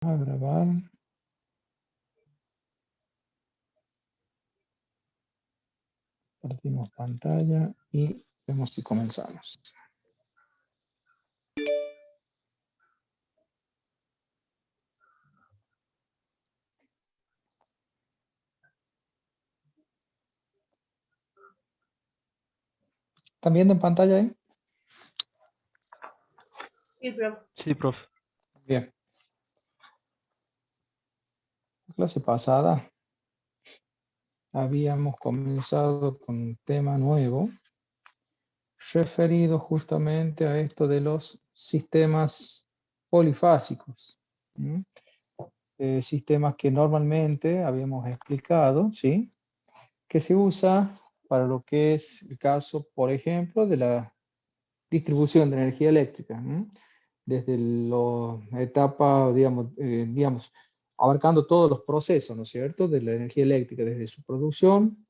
A grabar. Partimos pantalla y vemos si comenzamos. ¿Están viendo en pantalla ahí? Sí, profe. Sí, profe. Bien. La clase pasada habíamos comenzado con un tema nuevo referido justamente a esto de los sistemas polifásicos. ¿Mm? Sistemas que normalmente habíamos explicado, ¿sí? Que se usa para lo que es el caso, por ejemplo, de la distribución de energía eléctrica. ¿Mm? Desde la etapa, digamos, abarcando todos los procesos, ¿no es cierto?, de la energía eléctrica, desde su producción,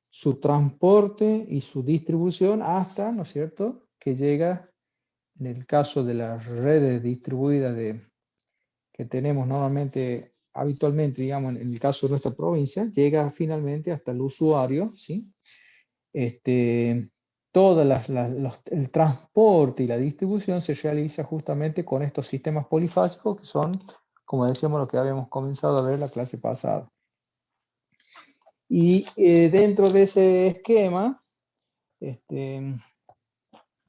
su transporte y su distribución hasta, ¿no es cierto?, que llega, en el caso de las redes distribuidas que tenemos normalmente, habitualmente, digamos, en el caso de nuestra provincia, llega finalmente hasta el usuario, ¿sí? Todo el transporte y la distribución se realiza justamente con estos sistemas polifásicos que son, como decíamos, lo que habíamos comenzado a ver la clase pasada. Y dentro de ese esquema,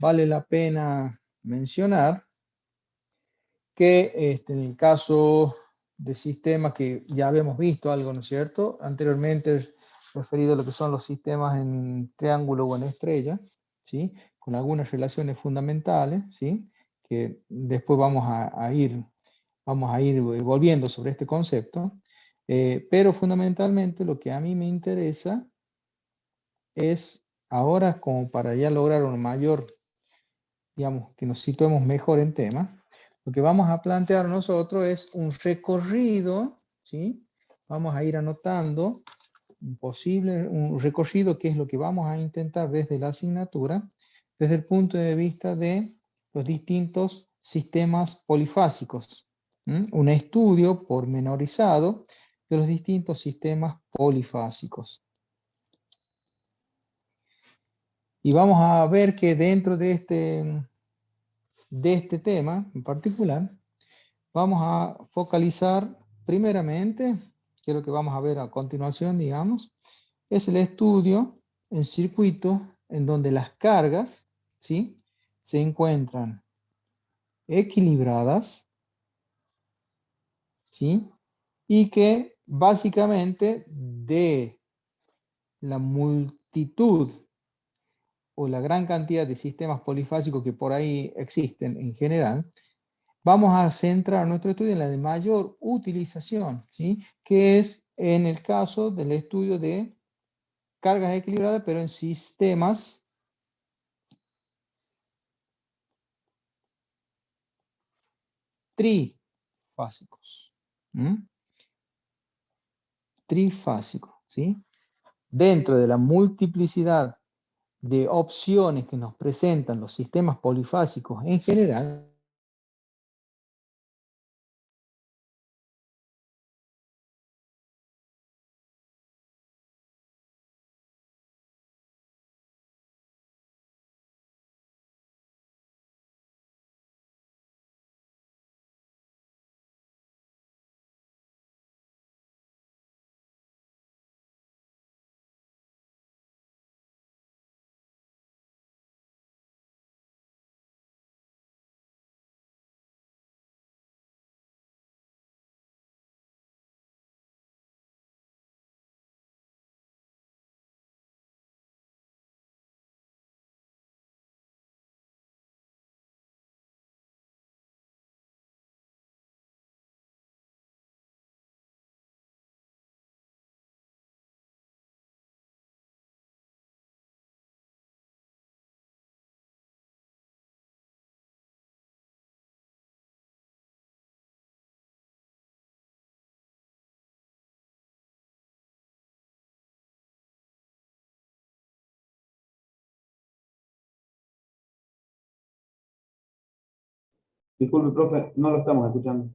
vale la pena mencionar que en el caso de sistemas que ya habíamos visto algo, ¿no es cierto? Anteriormente referido a lo que son los sistemas en triángulo o en estrella, ¿sí? Con algunas relaciones fundamentales, ¿sí? Que después vamos a ir volviendo sobre este concepto, pero fundamentalmente lo que a mí me interesa es ahora, como para ya lograr un mayor, digamos, que nos situemos mejor en tema, lo que vamos a plantear nosotros es un recorrido, ¿sí? Vamos a ir anotando un recorrido, que es lo que vamos a intentar desde la asignatura, desde el punto de vista de los distintos sistemas polifásicos. Un estudio pormenorizado de los distintos sistemas polifásicos. Y vamos a ver que dentro de este tema en particular, vamos a focalizar primeramente, que es lo que vamos a ver a continuación, digamos, es el estudio en circuito en donde las cargas, ¿sí?, se encuentran equilibradas, ¿sí?, y que básicamente de la multitud o la gran cantidad de sistemas polifásicos que por ahí existen en general, vamos a centrar nuestro estudio en la de mayor utilización, ¿sí?, que es en el caso del estudio de cargas equilibradas, pero en sistemas trifásicos. ¿Mm? Trifásicos, ¿sí? Dentro de la multiplicidad de opciones que nos presentan los sistemas polifásicos en general, Disculpe, profe, no lo estamos escuchando.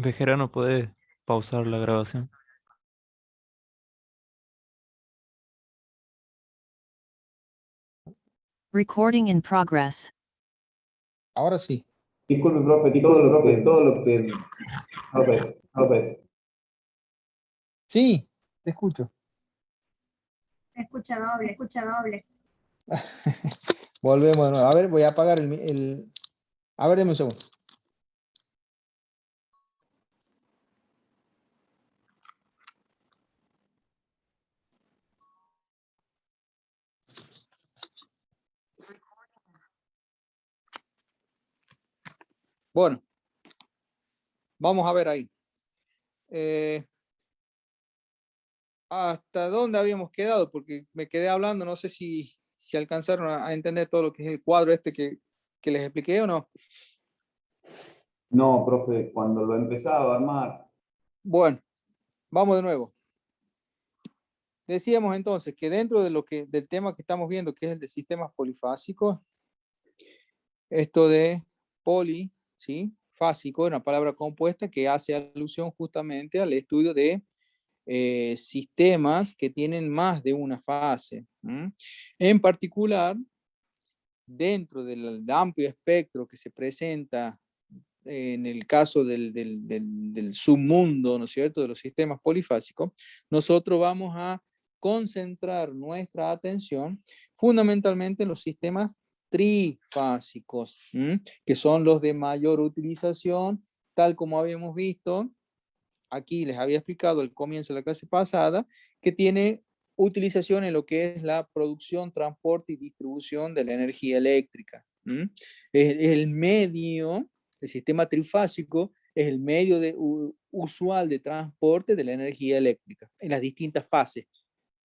Bejarano, ¿podés pausar la grabación? Recording in progress. Ahora sí. Disculpe, profe, todo lo que... Profe. Sí, te escucho. Escucha doble, escucha doble. Volvemos de nuevo. A ver, voy a apagar A ver, deme un segundo. Bueno, vamos a ver ahí. ¿Hasta dónde habíamos quedado? Porque me quedé hablando, no sé si alcanzaron a entender todo lo que es el cuadro este que les expliqué o no. No, profe, cuando lo empezaba a armar... Bueno, vamos de nuevo. Decíamos entonces que dentro de del tema que estamos viendo, que es el de sistemas polifásicos, esto de poli, ¿sí? Fásico, una palabra compuesta que hace alusión justamente al estudio de sistemas que tienen más de una fase. En particular, dentro del amplio espectro que se presenta en el caso del submundo, ¿no es cierto?, de los sistemas polifásicos, nosotros vamos a concentrar nuestra atención fundamentalmente en los sistemas trifásicos, que son los de mayor utilización, tal como habíamos visto. Aquí les había explicado al comienzo de la clase pasada, que tiene utilización en lo que es la producción, transporte y distribución de la energía eléctrica. El medio, el sistema trifásico, es el medio usual de transporte de la energía eléctrica en las distintas fases,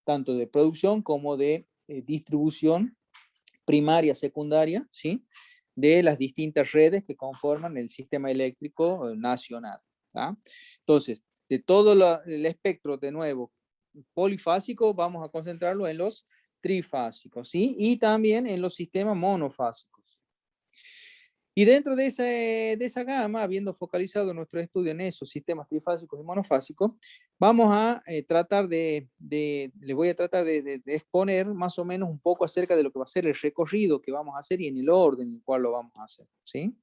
tanto de producción como de distribución primaria, secundaria, ¿sí?, de las distintas redes que conforman el sistema eléctrico nacional. ¿tá? Entonces, de todo el espectro, de nuevo, polifásico, vamos a concentrarlo en los trifásicos, ¿sí? Y también en los sistemas monofásicos. Y dentro de esa gama, habiendo focalizado nuestro estudio en esos sistemas trifásicos y monofásicos, vamos a tratar le voy a tratar de exponer más o menos un poco acerca de lo que va a ser el recorrido que vamos a hacer y en el orden en el cual lo vamos a hacer, ¿sí?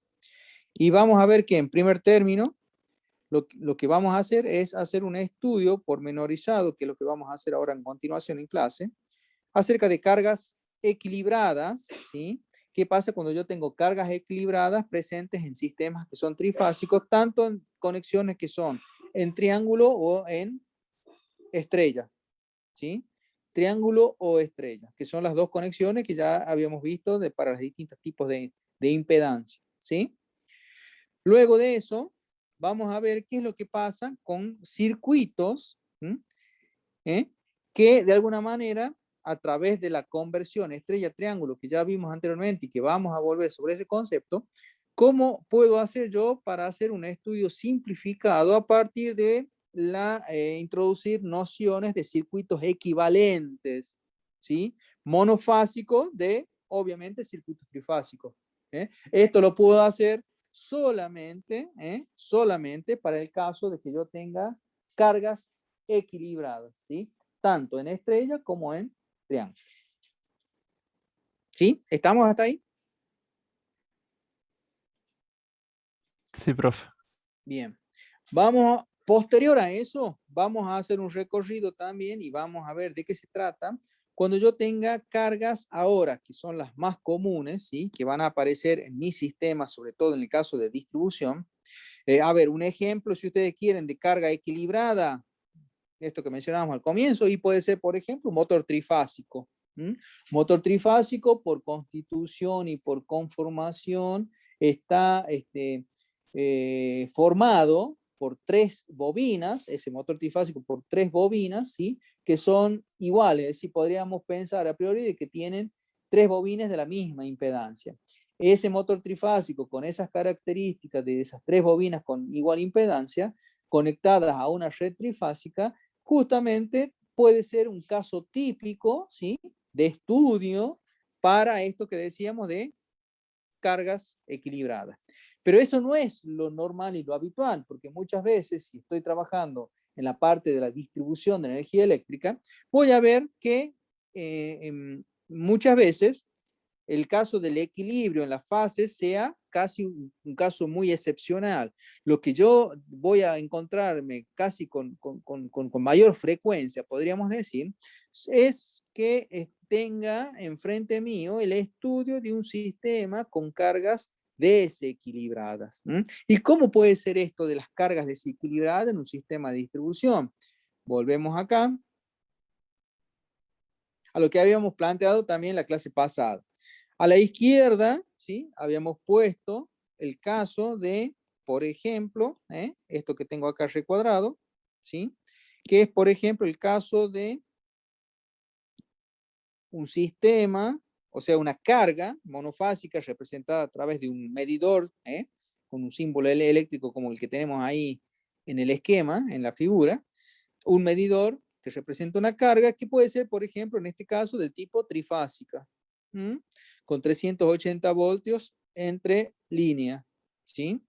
Y vamos a ver que en primer término, lo que vamos a hacer es hacer un estudio pormenorizado, que es lo que vamos a hacer ahora en continuación en clase, acerca de cargas equilibradas, ¿sí? ¿Qué pasa cuando yo tengo cargas equilibradas presentes en sistemas que son trifásicos, tanto en conexiones que son en triángulo o en estrella, ¿sí? Triángulo o estrella, que son las dos conexiones que ya habíamos visto para los distintos tipos de impedancia, ¿sí? Luego de eso, vamos a ver qué es lo que pasa con circuitos que de alguna manera, a través de la conversión estrella-triángulo que ya vimos anteriormente y que vamos a volver sobre ese concepto, ¿cómo puedo hacer yo para hacer un estudio simplificado a partir de introducir nociones de circuitos equivalentes, ¿sí? Monofásicos de, obviamente, circuitos trifásicos. Esto lo puedo hacer solamente para el caso de que yo tenga cargas equilibradas, ¿sí? Tanto en estrella como en triángulo. ¿Sí? ¿Estamos hasta ahí? Sí, profe. Bien. Posterior a eso, vamos a hacer un recorrido también y vamos a ver de qué se trata cuando yo tenga cargas ahora, que son las más comunes, ¿sí? Que van a aparecer en mi sistema, sobre todo en el caso de distribución. A ver, un ejemplo, si ustedes quieren, de carga equilibrada, esto que mencionábamos al comienzo, y puede ser, por ejemplo, un motor trifásico. Motor trifásico, por constitución y por conformación, está formado por 3 bobinas, ese motor trifásico por 3 bobinas, ¿sí? Que son iguales, es decir, podríamos pensar a priori de que tienen 3 bobinas de la misma impedancia. Ese motor trifásico con esas características de esas 3 bobinas con igual impedancia, conectadas a una red trifásica, justamente puede ser un caso típico, ¿sí?, de estudio para esto que decíamos de cargas equilibradas. Pero eso no es lo normal y lo habitual, porque muchas veces, si estoy trabajando en la parte de la distribución de energía eléctrica, voy a ver que muchas veces el caso del equilibrio en las fases sea casi un caso muy excepcional. Lo que yo voy a encontrarme casi con mayor frecuencia, podríamos decir, es que tenga enfrente mío el estudio de un sistema con cargas desequilibradas. ¿Y cómo puede ser esto de las cargas desequilibradas en un sistema de distribución? Volvemos acá a lo que habíamos planteado también en la clase pasada. A la izquierda, ¿sí? Habíamos puesto el caso de, por ejemplo, esto que tengo acá recuadrado, ¿sí? Que es, por ejemplo, el caso de un sistema, o sea, una carga monofásica representada a través de un medidor, con un símbolo eléctrico como el que tenemos ahí en el esquema, en la figura, un medidor que representa una carga que puede ser, por ejemplo, en este caso, del tipo trifásica, con 380 voltios entre líneas, ¿sí?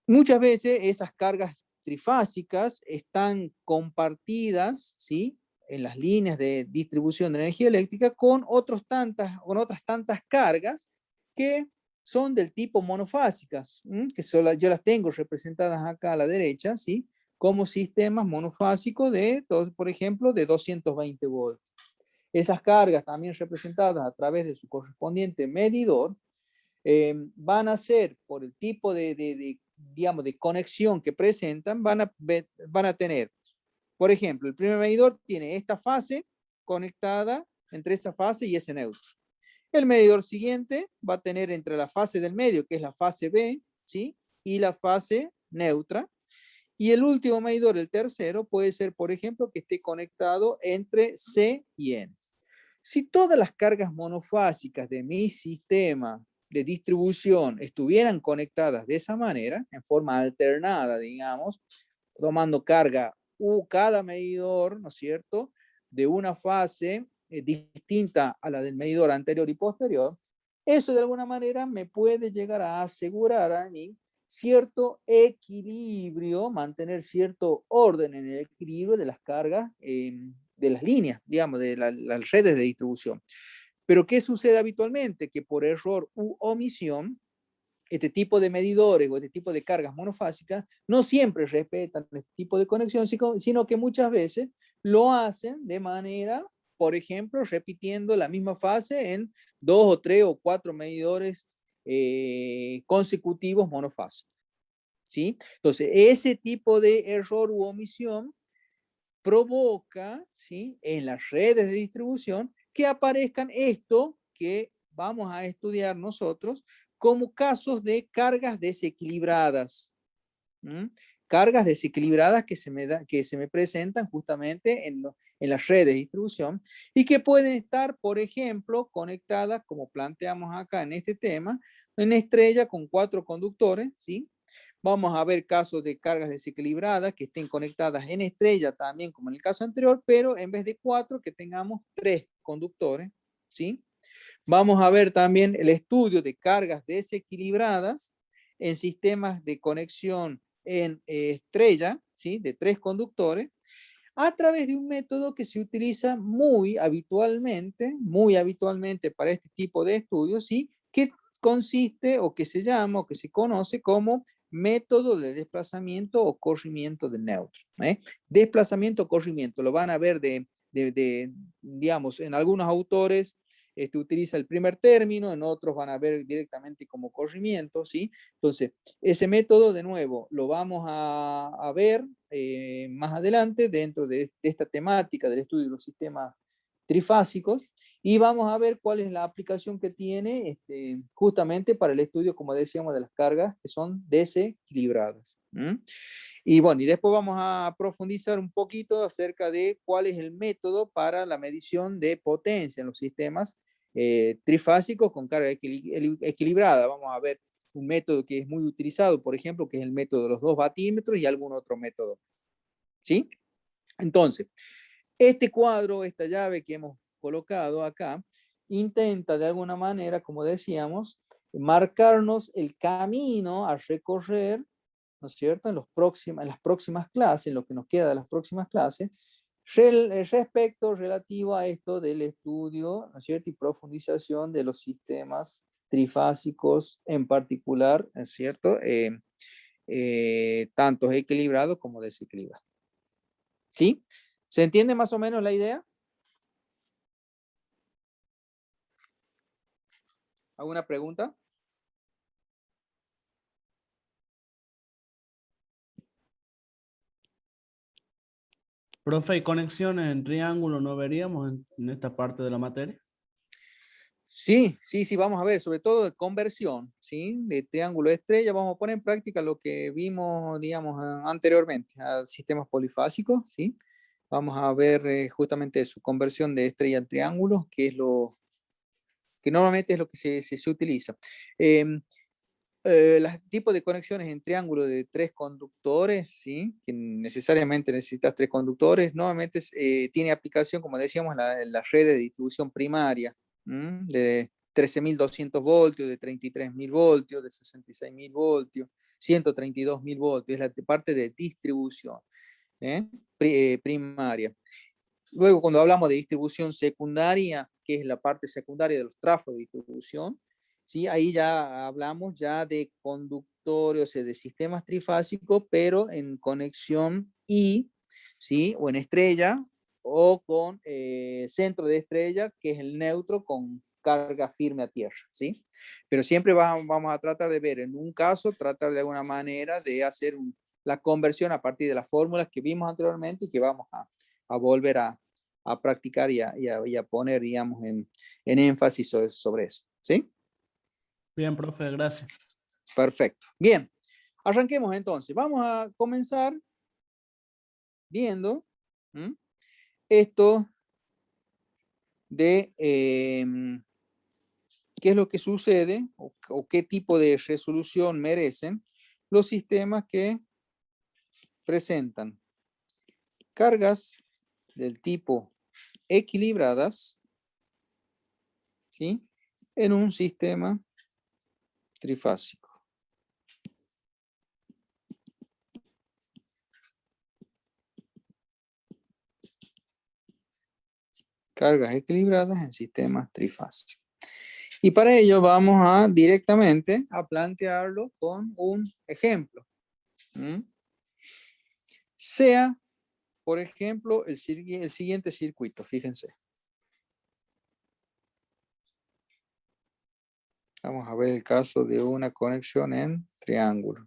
Muchas veces esas cargas trifásicas están compartidas, ¿sí? En las líneas de distribución de energía eléctrica con otras tantas cargas que son del tipo monofásicas, que yo las tengo representadas acá a la derecha, ¿sí? Como sistemas monofásicos de, por ejemplo, de 220 volts. Esas cargas también representadas a través de su correspondiente medidor van a ser por el tipo digamos, de conexión que presentan, van a tener, por ejemplo, el primer medidor tiene esta fase conectada entre esa fase y ese neutro. El medidor siguiente va a tener entre la fase del medio, que es la fase B, ¿sí? Y la fase neutra. Y el último medidor, el tercero, puede ser, por ejemplo, que esté conectado entre C y N. Si todas las cargas monofásicas de mi sistema de distribución estuvieran conectadas de esa manera, en forma alternada, digamos, tomando carga cada medidor, ¿no es cierto?, de una fase distinta a la del medidor anterior y posterior, eso de alguna manera me puede llegar a asegurar a mí cierto equilibrio, mantener cierto orden en el equilibrio de las cargas de las líneas, digamos, de las redes de distribución. Pero ¿qué sucede habitualmente? Que por error u omisión, este tipo de medidores o este tipo de cargas monofásicas no siempre respetan este tipo de conexión, sino que muchas veces lo hacen de manera, por ejemplo, repitiendo la misma fase en 2 o 3 o 4 medidores consecutivos monofásicos, ¿sí? Entonces, ese tipo de error u omisión provoca, ¿sí?, en las redes de distribución que aparezcan esto que vamos a estudiar nosotros como casos de cargas desequilibradas. Cargas desequilibradas que se me presentan justamente en las redes de distribución y que pueden estar, por ejemplo, conectadas, como planteamos acá en este tema, en estrella con 4 conductores, ¿sí? Vamos a ver casos de cargas desequilibradas que estén conectadas en estrella también, como en el caso anterior, pero en vez de 4, que tengamos 3 conductores, ¿sí? Vamos a ver también el estudio de cargas desequilibradas en sistemas de conexión en estrella, ¿sí?, de 3 conductores, a través de un método que se utiliza muy habitualmente para este tipo de estudios, ¿sí?, que consiste o que se llama o que se conoce como método de desplazamiento o corrimiento de neutro. Desplazamiento o corrimiento, lo van a ver digamos, en algunos autores utiliza el primer término, en otros van a ver directamente como corrimiento, ¿sí? Entonces, ese método, de nuevo, lo vamos a ver más adelante dentro de esta temática del estudio de los sistemas trifásicos, y vamos a ver cuál es la aplicación que tiene justamente para el estudio, como decíamos, de las cargas que son desequilibradas. Y bueno, y después vamos a profundizar un poquito acerca de cuál es el método para la medición de potencia en los sistemas trifásicos con carga equilibrada. Vamos a ver un método que es muy utilizado, por ejemplo, que es el método de los 2 batímetros y algún otro método. ¿Sí? Entonces, este cuadro, esta llave que hemos colocado acá, intenta de alguna manera, como decíamos, marcarnos el camino a recorrer, ¿no es cierto?, en las próximas clases, en lo que nos queda de las próximas clases, relativo a esto del estudio, ¿no es cierto?, y profundización de los sistemas trifásicos en particular, ¿no es cierto?, tanto equilibrados como desequilibrados. ¿Sí? ¿Se entiende más o menos la idea? ¿Alguna pregunta? Profe, ¿y conexiones en triángulo no veríamos en esta parte de la materia? Sí, vamos a ver, sobre todo de conversión, ¿sí? De triángulo estrella, vamos a poner en práctica lo que vimos, digamos, anteriormente, a sistemas polifásicos, ¿sí? Vamos a ver justamente su conversión de estrella a triángulo, que es lo que normalmente es lo que se utiliza. Los tipos de conexiones en triángulo de 3 conductores, ¿sí? Que necesariamente necesitas 3 conductores, normalmente tiene aplicación, como decíamos, la red de distribución primaria, de 13.200 voltios, de 33.000 voltios, de 66.000 voltios, 132.000 voltios, es la parte de distribución primaria. Luego, cuando hablamos de distribución secundaria, que es la parte secundaria de los trafos de distribución, ¿sí? Ahí ya hablamos ya de conductores, o sea, de sistemas trifásicos, pero en conexión I, ¿sí? O en estrella, o con centro de estrella, que es el neutro con carga firme a tierra, ¿sí? Pero siempre vamos a tratar de ver, en un caso, tratar de alguna manera de hacer la conversión a partir de las fórmulas que vimos anteriormente y que vamos a volver a practicar y a poner, digamos, en énfasis sobre eso, ¿sí? Bien, profe, gracias. Perfecto. Bien, arranquemos entonces. Vamos a comenzar viendo esto de qué es lo que sucede o qué tipo de resolución merecen los sistemas que presentan cargas del tipo equilibradas, ¿sí?, en un sistema trifásico. Cargas equilibradas en sistemas trifásicos. Y para ello vamos a directamente a plantearlo con un ejemplo. Sea, por ejemplo, el siguiente circuito, fíjense. Vamos a ver el caso de una conexión en triángulo.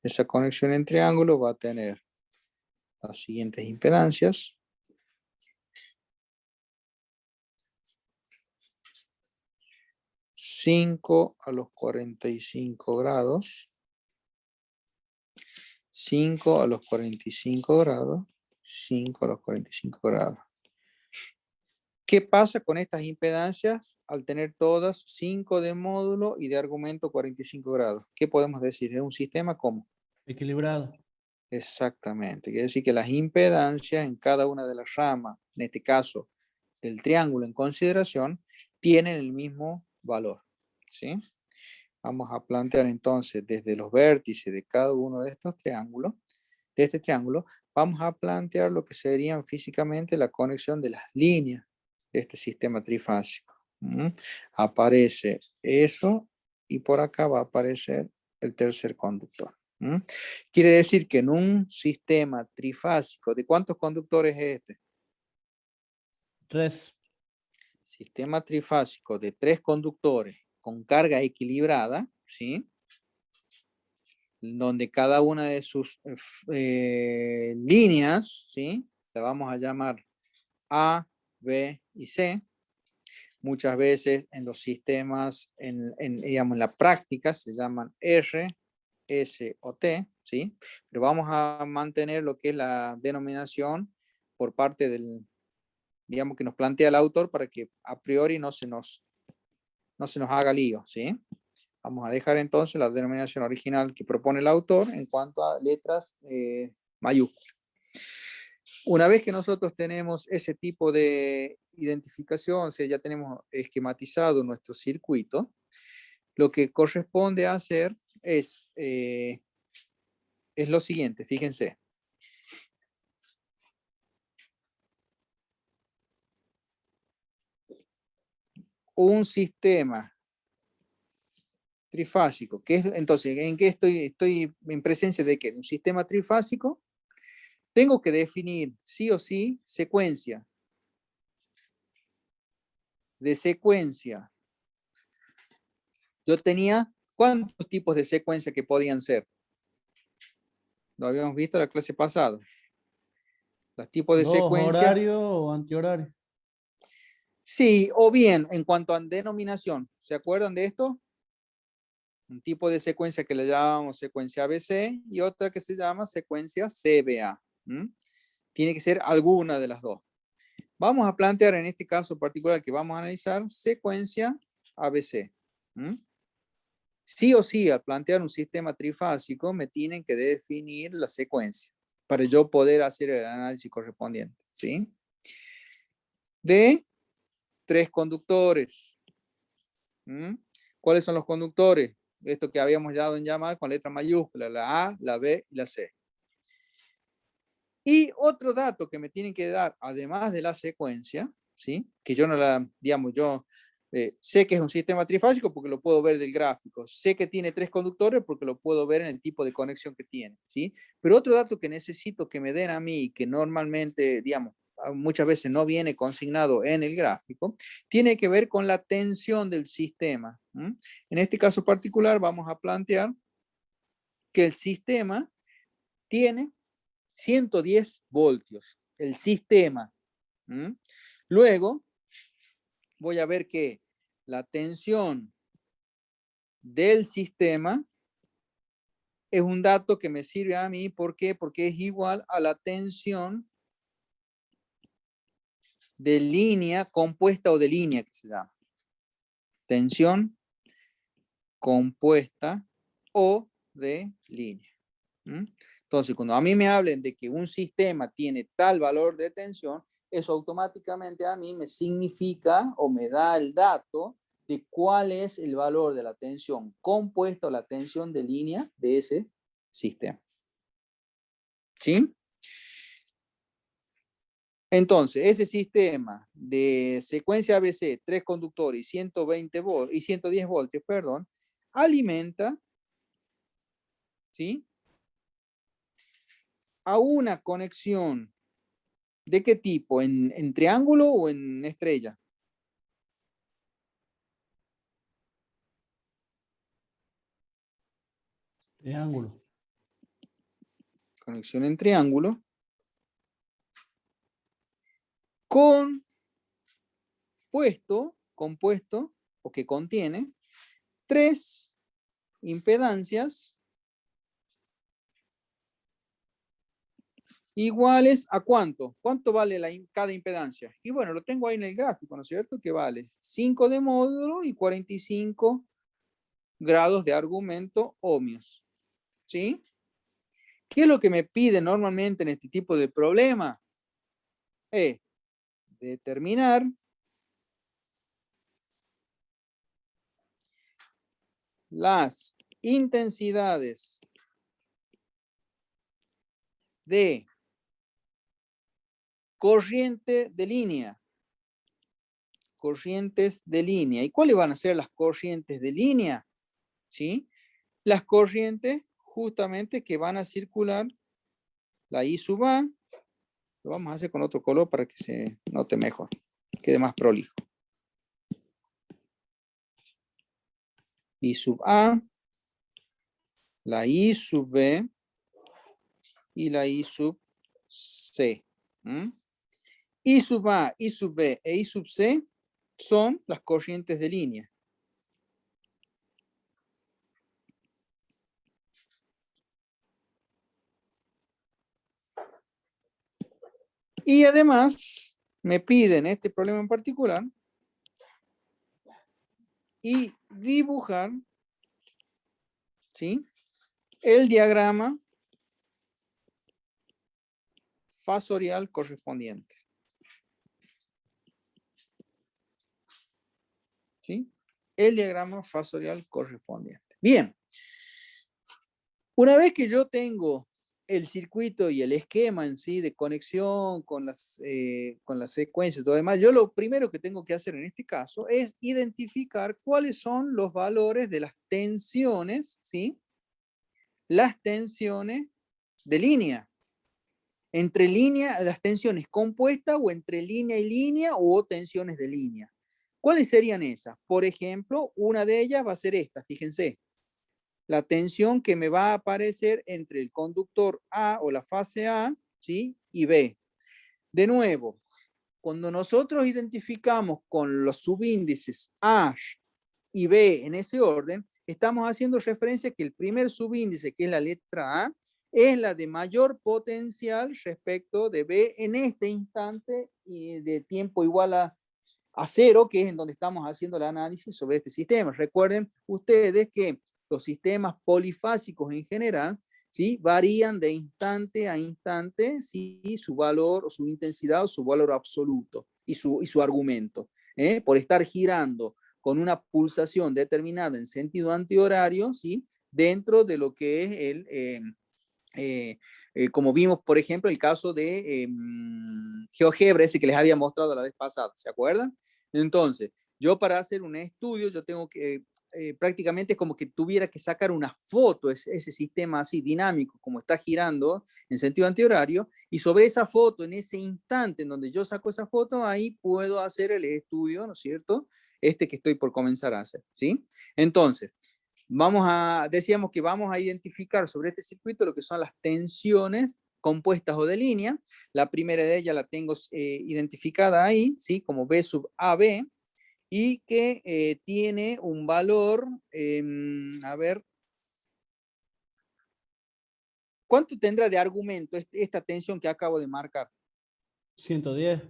Esa conexión en triángulo va a tener las siguientes impedancias. 5 a los 45 grados. 5 a los 45 grados. 5 a los 45 grados. ¿Qué pasa con estas impedancias al tener todas 5 de módulo y de argumento 45 grados? ¿Qué podemos decir? ¿Es un sistema cómo? Equilibrado. Exactamente. Quiere decir que las impedancias en cada una de las ramas, en este caso del triángulo en consideración, tienen el mismo valor, ¿sí? Vamos a plantear entonces desde los vértices de cada uno de estos triángulos, de este triángulo, vamos a plantear lo que serían físicamente la conexión de las líneas de este sistema trifásico. Aparece eso y por acá va a aparecer el tercer conductor. Quiere decir que en un sistema trifásico, ¿de cuántos conductores es este? 3. Sistema trifásico de 3 conductores con carga equilibrada, ¿sí? Donde cada una de sus líneas, ¿sí?, la vamos a llamar A, B y C. Muchas veces en los sistemas, digamos, en la práctica se llaman R, S o T, ¿sí? Pero vamos a mantener lo que es la denominación por parte del, digamos, que nos plantea el autor para que a priori no se nos haga lío, ¿sí? Vamos a dejar entonces la denominación original que propone el autor en cuanto a letras mayúsculas. Una vez que nosotros tenemos ese tipo de identificación, o sea, ya tenemos esquematizado nuestro circuito, lo que corresponde hacer es lo siguiente, fíjense. Un sistema trifásico, que es, entonces, ¿en qué estoy en presencia de qué? Un sistema trifásico. Tengo que definir sí o sí secuencia. De secuencia. Yo tenía, ¿cuántos tipos de secuencia que podían ser? Lo habíamos visto en la clase pasada. Los tipos de Dos, secuencia. horario o antihorario. Sí, o bien, en cuanto a denominación, ¿se acuerdan de esto? Un tipo de secuencia que le llamamos secuencia ABC y otra que se llama secuencia CBA. Tiene que ser alguna de las dos. Vamos a plantear en este caso particular que vamos a analizar secuencia ABC. Sí o sí, al plantear un sistema trifásico, me tienen que definir la secuencia para yo poder hacer el análisis correspondiente. ¿Sí? De 3 conductores. ¿Cuáles son los conductores? Esto que habíamos dado en llamar con letra mayúscula, la A, la B y la C. Y otro dato que me tienen que dar, además de la secuencia, ¿sí? Que yo no la, digamos, yo sé que es un sistema trifásico porque lo puedo ver del gráfico. Sé que tiene 3 conductores porque lo puedo ver en el tipo de conexión que tiene, ¿sí? Pero otro dato que necesito que me den a mí, que normalmente, digamos, muchas veces no viene consignado en el gráfico, tiene que ver con la tensión del sistema. En este caso particular vamos a plantear que el sistema tiene 110 voltios, el sistema. Luego voy a ver que la tensión del sistema es un dato que me sirve a mí. ¿Por qué? Porque es igual a la tensión de línea compuesta o de línea, que se llama. Tensión compuesta o de línea. Entonces, cuando a mí me hablen de que un sistema tiene tal valor de tensión, eso automáticamente a mí me significa o me da el dato de cuál es el valor de la tensión compuesta o la tensión de línea de ese sistema. ¿Sí? Entonces, ese sistema de secuencia ABC, 3 conductores y 120 voltios, y 110 voltios, perdón, alimenta, ¿sí?, a una conexión. ¿De qué tipo? ¿En triángulo o en estrella? Triángulo. Conexión en triángulo. Compuesto o que contiene 3 impedancias iguales a ¿cuánto? ¿Cuánto vale cada impedancia? Y bueno, lo tengo ahí en el gráfico, ¿no es cierto? Que vale 5 de módulo y 45 grados de argumento ohmios. ¿Sí? ¿Qué es lo que me pide normalmente en este tipo de problema? Determinar las intensidades de corriente de línea. Corrientes de línea. ¿Y cuáles van a ser las corrientes de línea? ¿Sí? Las corrientes justamente que van a circular la I sub A. Lo vamos a hacer con otro color para que se note mejor, quede más prolijo. I sub A, la I sub B y la I sub C. I sub A, I sub B e I sub C son las corrientes de línea. Y además me piden este problema en particular y dibujar, ¿sí?, el diagrama fasorial correspondiente. ¿Sí? El diagrama fasorial correspondiente. Bien. Una vez que yo tengo el circuito y el esquema en sí de conexión con las secuencias y todo demás, yo lo primero que tengo que hacer en este caso es identificar cuáles son los valores de las tensiones, ¿sí? Las tensiones de línea. Entre línea, las tensiones compuestas o entre línea y línea o tensiones de línea. ¿Cuáles serían esas? Por ejemplo, una de ellas va a ser esta, fíjense. La tensión que me va a aparecer entre el conductor A o la fase A, ¿sí? Y B. De nuevo, cuando nosotros identificamos con los subíndices A y B en ese orden, estamos haciendo referencia a que el primer subíndice, que es la letra A, es la de mayor potencial respecto de B en este instante de tiempo igual a 0, que es en donde estamos haciendo el análisis sobre este sistema. Recuerden ustedes que los sistemas polifásicos en general, ¿sí? Varían de instante a instante, ¿sí? Su valor o su intensidad o su valor absoluto y su argumento. Por estar girando con una pulsación determinada en sentido antihorario, ¿sí? Dentro de lo que es como vimos, por ejemplo, el caso de GeoGebra, ese que les había mostrado la vez pasada, ¿se acuerdan? Entonces, yo para hacer un estudio, yo tengo que, prácticamente es como que tuviera que sacar una foto, ese sistema así dinámico, como está girando en sentido antihorario, y sobre esa foto, en ese instante en donde yo saco esa foto, ahí puedo hacer el estudio, ¿no es cierto? Este que estoy por comenzar a hacer, ¿sí? Entonces, decíamos que vamos a identificar sobre este circuito lo que son las tensiones compuestas o de línea. La primera de ellas la tengo identificada ahí, ¿sí? Como B sub AB, y que tiene un valor, a ver, ¿cuánto tendrá de argumento esta tensión que acabo de marcar? 110.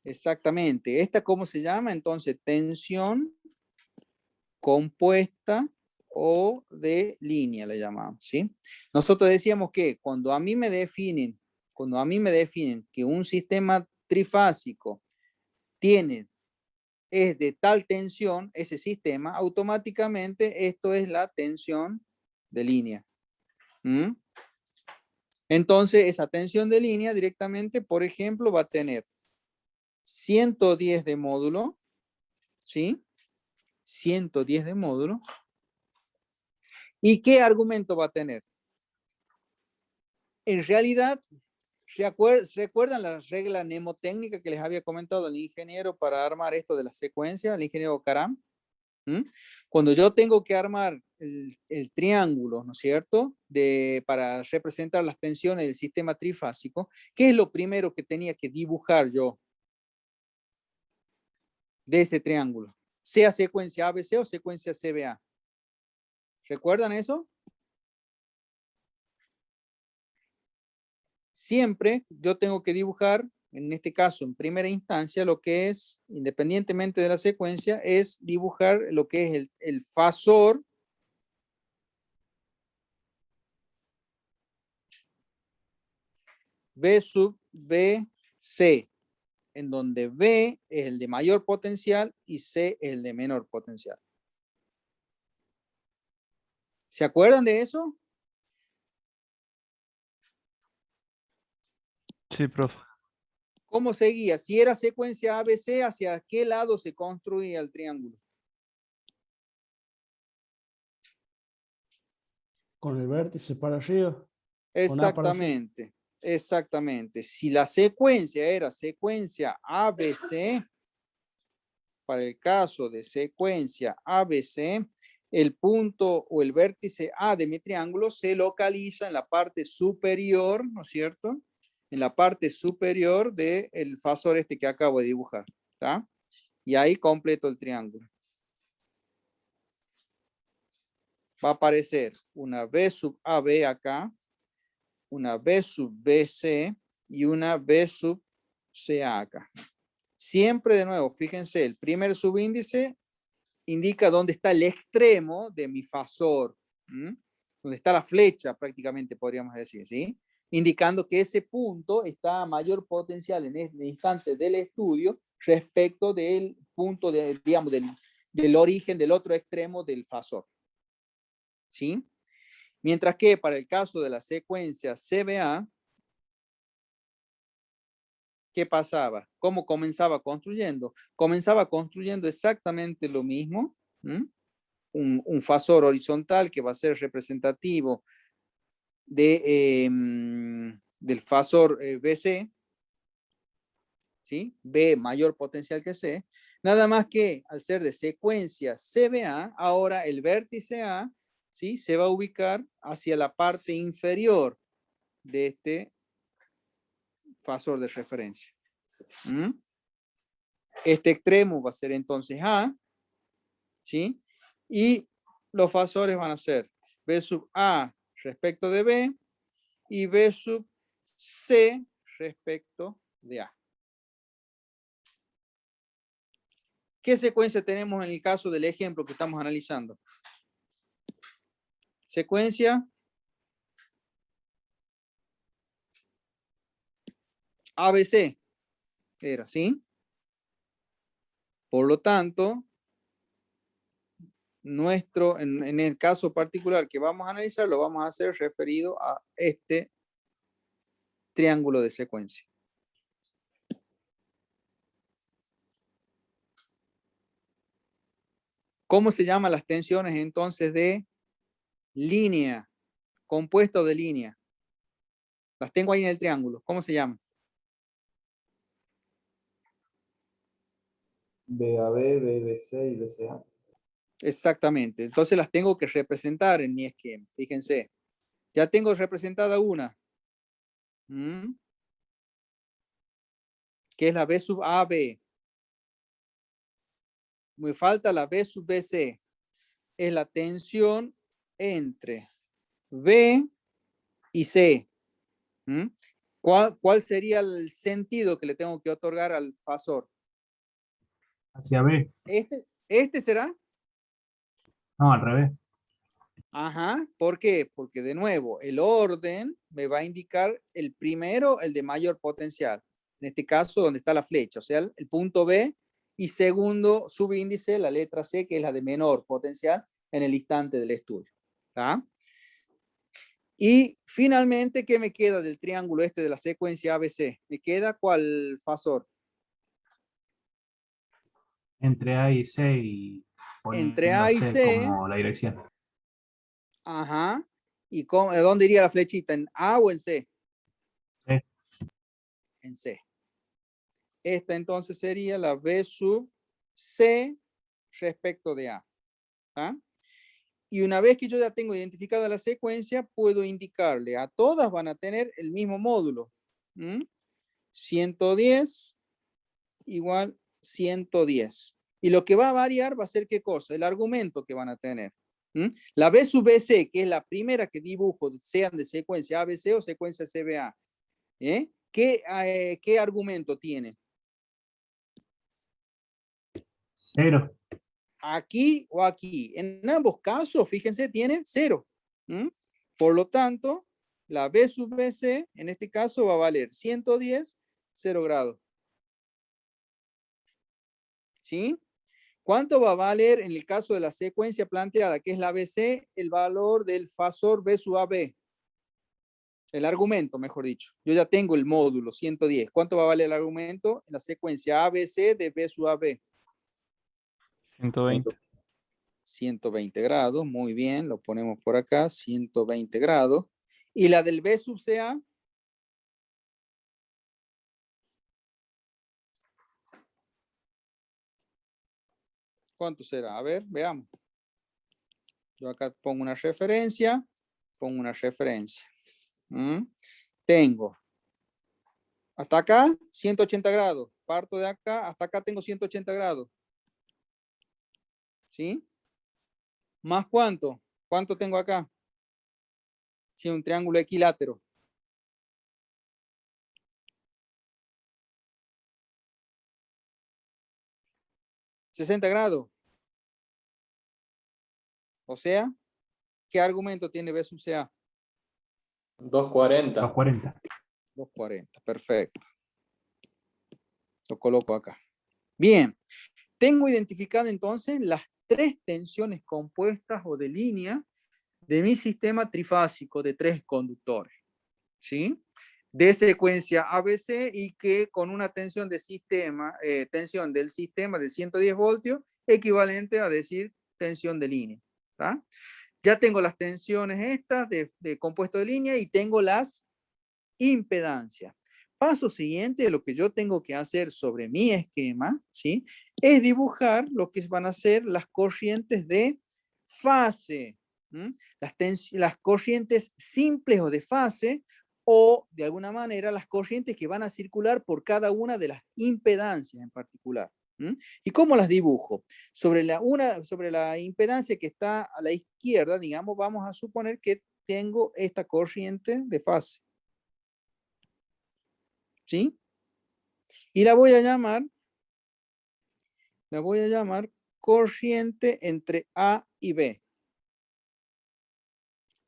Exactamente. ¿Esta cómo se llama? Entonces, tensión compuesta o de línea le llamamos, ¿sí? Nosotros decíamos que cuando a mí me definen que un sistema trifásico es de tal tensión, ese sistema, automáticamente esto es la tensión de línea. ¿Mm? Entonces, esa tensión de línea directamente, por ejemplo, va a tener 110 de módulo, ¿sí? 110 de módulo. ¿Y qué argumento va a tener? En realidad, ¿recuerdan la regla mnemotécnica que les había comentado el ingeniero para armar esto de la secuencia, el ingeniero Karam? Cuando yo tengo que armar el triángulo, ¿no es cierto? Para representar las tensiones del sistema trifásico, ¿qué es lo primero que tenía que dibujar yo de ese triángulo? Sea secuencia ABC o secuencia CBA. ¿Recuerdan eso? Siempre yo tengo que dibujar, en este caso, en primera instancia, lo que es, independientemente de la secuencia, es dibujar lo que es el fasor B sub BC, en donde B es el de mayor potencial y C es el de menor potencial. ¿Se acuerdan de eso? Sí, profe. ¿Cómo seguía? Si era secuencia ABC, ¿hacia qué lado se construía el triángulo? Con el vértice para arriba. Exactamente, exactamente. Si la secuencia era secuencia ABC, para el caso de secuencia ABC, el punto o el vértice A de mi triángulo se localiza en la parte superior, ¿no es cierto? En la parte superior del fasor este que acabo de dibujar, ¿está? Y ahí completo el triángulo. Va a aparecer una B sub AB acá, una B sub BC y una B sub CA acá. Siempre de nuevo, fíjense, el primer subíndice indica dónde está el extremo de mi fasor, donde está la flecha prácticamente podríamos decir, ¿sí? indicando que ese punto está a mayor potencial en este instante del estudio respecto del punto, digamos, del origen del otro extremo del fasor. ¿Sí? Mientras que para el caso de la secuencia CBA, ¿qué pasaba? ¿Cómo comenzaba construyendo? Comenzaba construyendo exactamente lo mismo. Un fasor horizontal que va a ser representativo del fasor BC, ¿sí? B mayor potencial que C. Nada más que al ser de secuencia CBA, ahora el vértice A, ¿sí? Se va a ubicar hacia la parte inferior de este fasor de referencia. Este extremo va a ser entonces A, ¿sí? Y los fasores van a ser B sub A respecto de B y B sub C respecto de A. ¿Qué secuencia tenemos en el caso del ejemplo que estamos analizando? Secuencia ABC era, ¿sí? Por lo tanto, en el caso particular que vamos a analizar, lo vamos a hacer referido a este triángulo de secuencia. ¿Cómo se llaman las tensiones entonces de línea, compuesto de línea? Las tengo ahí en el triángulo. ¿Cómo se llaman? BAB, BBC y BCA. Exactamente. Entonces las tengo que representar en mi esquema. Fíjense. Ya tengo representada una. Que es la B sub AB. Me falta la B sub BC. Es la tensión entre B y C. ¿Cuál sería el sentido que le tengo que otorgar al fasor? Hacia B. ¿Este será? No, al revés. Ajá. ¿Por qué? Porque de nuevo, el orden me va a indicar el primero, el de mayor potencial. En este caso, donde está la flecha, o sea, el punto B. Y segundo subíndice, la letra C, que es la de menor potencial en el instante del estudio. ¿Tá? Y finalmente, ¿qué me queda del triángulo este de la secuencia ABC? ¿Me queda cuál fasor? Entre A y C y Entre A y poniendo C C. como la dirección. Ajá. ¿Y dónde iría la flechita? ¿En A o en C? C. En C. Esta entonces sería la B sub C respecto de A. ¿Ah? Y una vez que yo ya tengo identificada la secuencia, puedo indicarle a todas van a tener el mismo módulo. 110 igual 110. Y lo que va a variar va a ser ¿qué cosa? El argumento que van a tener. La B sub BC, que es la primera que dibujo, sean de secuencia ABC o secuencia CBA. ¿Qué argumento tiene? 0. Aquí o aquí. En ambos casos, fíjense, tiene 0. Por lo tanto, la B sub BC, en este caso, va a valer 110, 0 grados. ¿Sí? ¿Cuánto va a valer en el caso de la secuencia planteada, que es la BC, el valor del fasor B sub AB? El argumento, mejor dicho. Yo ya tengo el módulo 110. ¿Cuánto va a valer el argumento en la secuencia ABC de B sub AB? 120. 120 grados, muy bien, lo ponemos por acá, 120 grados. ¿Y la del B sub CA? ¿Cuánto será? A ver, veamos. Yo acá pongo una referencia, Tengo hasta acá 180 grados. Parto de acá, hasta acá tengo 180 grados. ¿Sí? ¿Más cuánto? ¿Cuánto tengo acá? Sí, un triángulo equilátero. ¿60 grados? O sea, ¿qué argumento tiene B sub CA? 240. 240. 240, perfecto. Lo coloco acá. Bien, tengo identificado entonces las 3 tensiones compuestas o de línea de mi sistema trifásico de 3 conductores, ¿sí? De secuencia ABC y que con una tensión de sistema, tensión del sistema de 110 voltios, equivalente a decir tensión de línea, ¿tá? Ya tengo las tensiones estas de compuesto de línea y tengo las impedancias. Paso siguiente, lo que yo tengo que hacer sobre mi esquema, ¿sí? Es dibujar lo que van a ser las corrientes de fase, ¿m? Las corrientes simples o de fase, o de alguna manera las corrientes que van a circular por cada una de las impedancias en particular. ¿M? ¿Y cómo las dibujo? Sobre la impedancia que está a la izquierda, digamos, vamos a suponer que tengo esta corriente de fase. ¿Sí? Y la voy a llamar corriente entre A y B.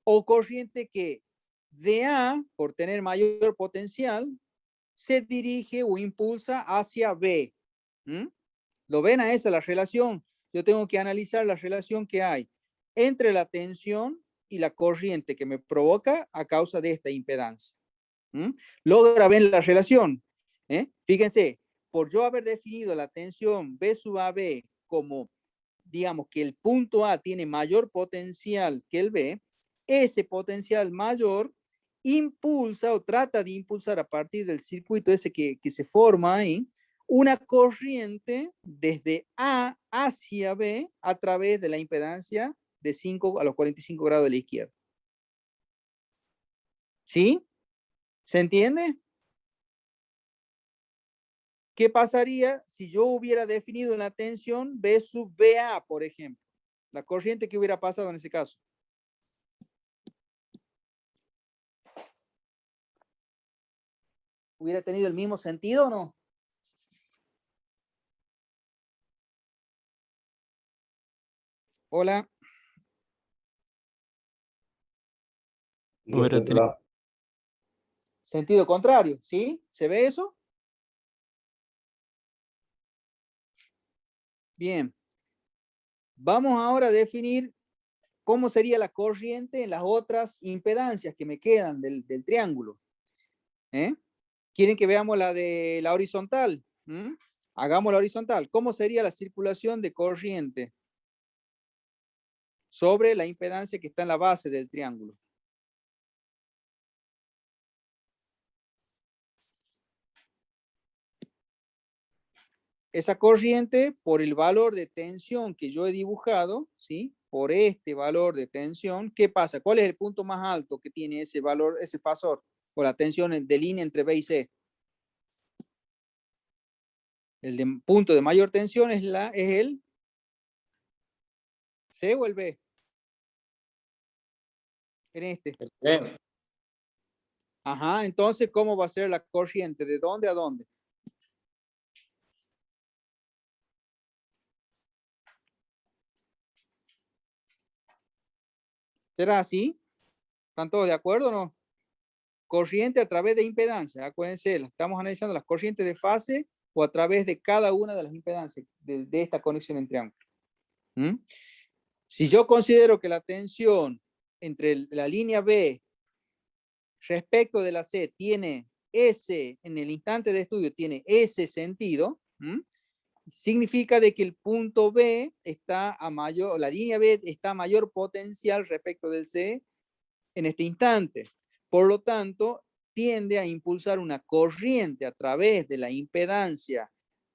O corriente que de A, por tener mayor potencial, se dirige o impulsa hacia B. ¿Mm? ¿Lo ven a esa la relación? Yo tengo que analizar la relación que hay entre la tensión y la corriente que me provoca a causa de esta impedancia. ¿Mm? Logra ver la relación. Fíjense, por yo haber definido la tensión B sub AB como, digamos, que el punto A tiene mayor potencial que el B, ese potencial mayor impulsa o trata de impulsar a partir del circuito ese que se forma ahí, una corriente desde A hacia B a través de la impedancia de 5 a los 45 grados de la izquierda. ¿Sí? ¿Se entiende? ¿Qué pasaría si yo hubiera definido la tensión B sub BA, por ejemplo? La corriente que hubiera pasado en ese caso. ¿Hubiera tenido el mismo sentido o no? Hola. Hubiera tenido- Sentido contrario, ¿sí? ¿Se ve eso? Bien. Vamos ahora a definir cómo sería la corriente en las otras impedancias que me quedan del triángulo. ¿Quieren que veamos la de la horizontal? Hagamos la horizontal. ¿Cómo sería la circulación de corriente sobre la impedancia que está en la base del triángulo? Esa corriente, por el valor de tensión que yo he dibujado, ¿sí? Por este valor de tensión, ¿qué pasa? ¿Cuál es el punto más alto que tiene ese valor, ese fasor, o la tensión de línea entre B y C? El punto de mayor tensión es el C o el B. En este. Bien. Ajá, entonces, ¿cómo va a ser la corriente? ¿De dónde a dónde? ¿Será así? ¿Están todos de acuerdo o no? Corriente a través de impedancia. Acuérdense, estamos analizando las corrientes de fase o a través de cada una de las impedancias de esta conexión en triángulo. Si yo considero que la tensión entre la línea B respecto de la C tiene ese, en el instante de estudio, tiene ese sentido, significa de que el punto B está a mayor, la línea B está a mayor potencial respecto del C en este instante. Por lo tanto, tiende a impulsar una corriente a través de la impedancia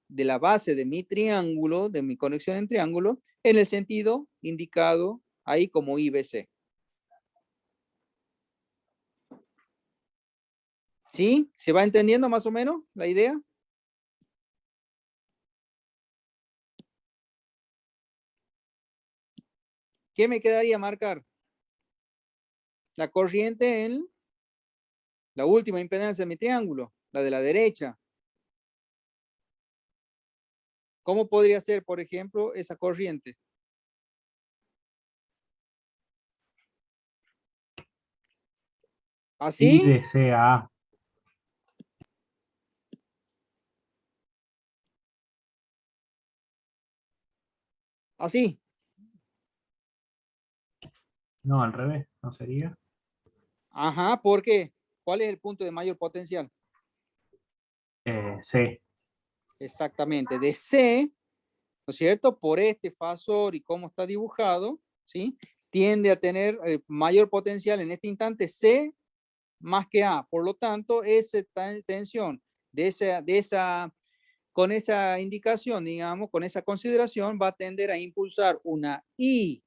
de la base de mi triángulo, de mi conexión en triángulo, en el sentido indicado ahí como IBC. ¿Sí? ¿Se va entendiendo más o menos la idea? ¿Qué me quedaría marcar? La corriente en la última impedancia de mi triángulo, la de la derecha. ¿Cómo podría ser, por ejemplo, esa corriente? ¿Así? Y de C a A. Así. No, al revés, ¿no sería? Ajá, ¿por qué? ¿Cuál es el punto de mayor potencial? C. Exactamente, de C, ¿no es cierto? Por este fasor y cómo está dibujado, ¿sí? Tiende a tener mayor potencial en este instante C más que A. Por lo tanto, esa tensión con esa indicación, digamos, con esa consideración, va a tender a impulsar una I,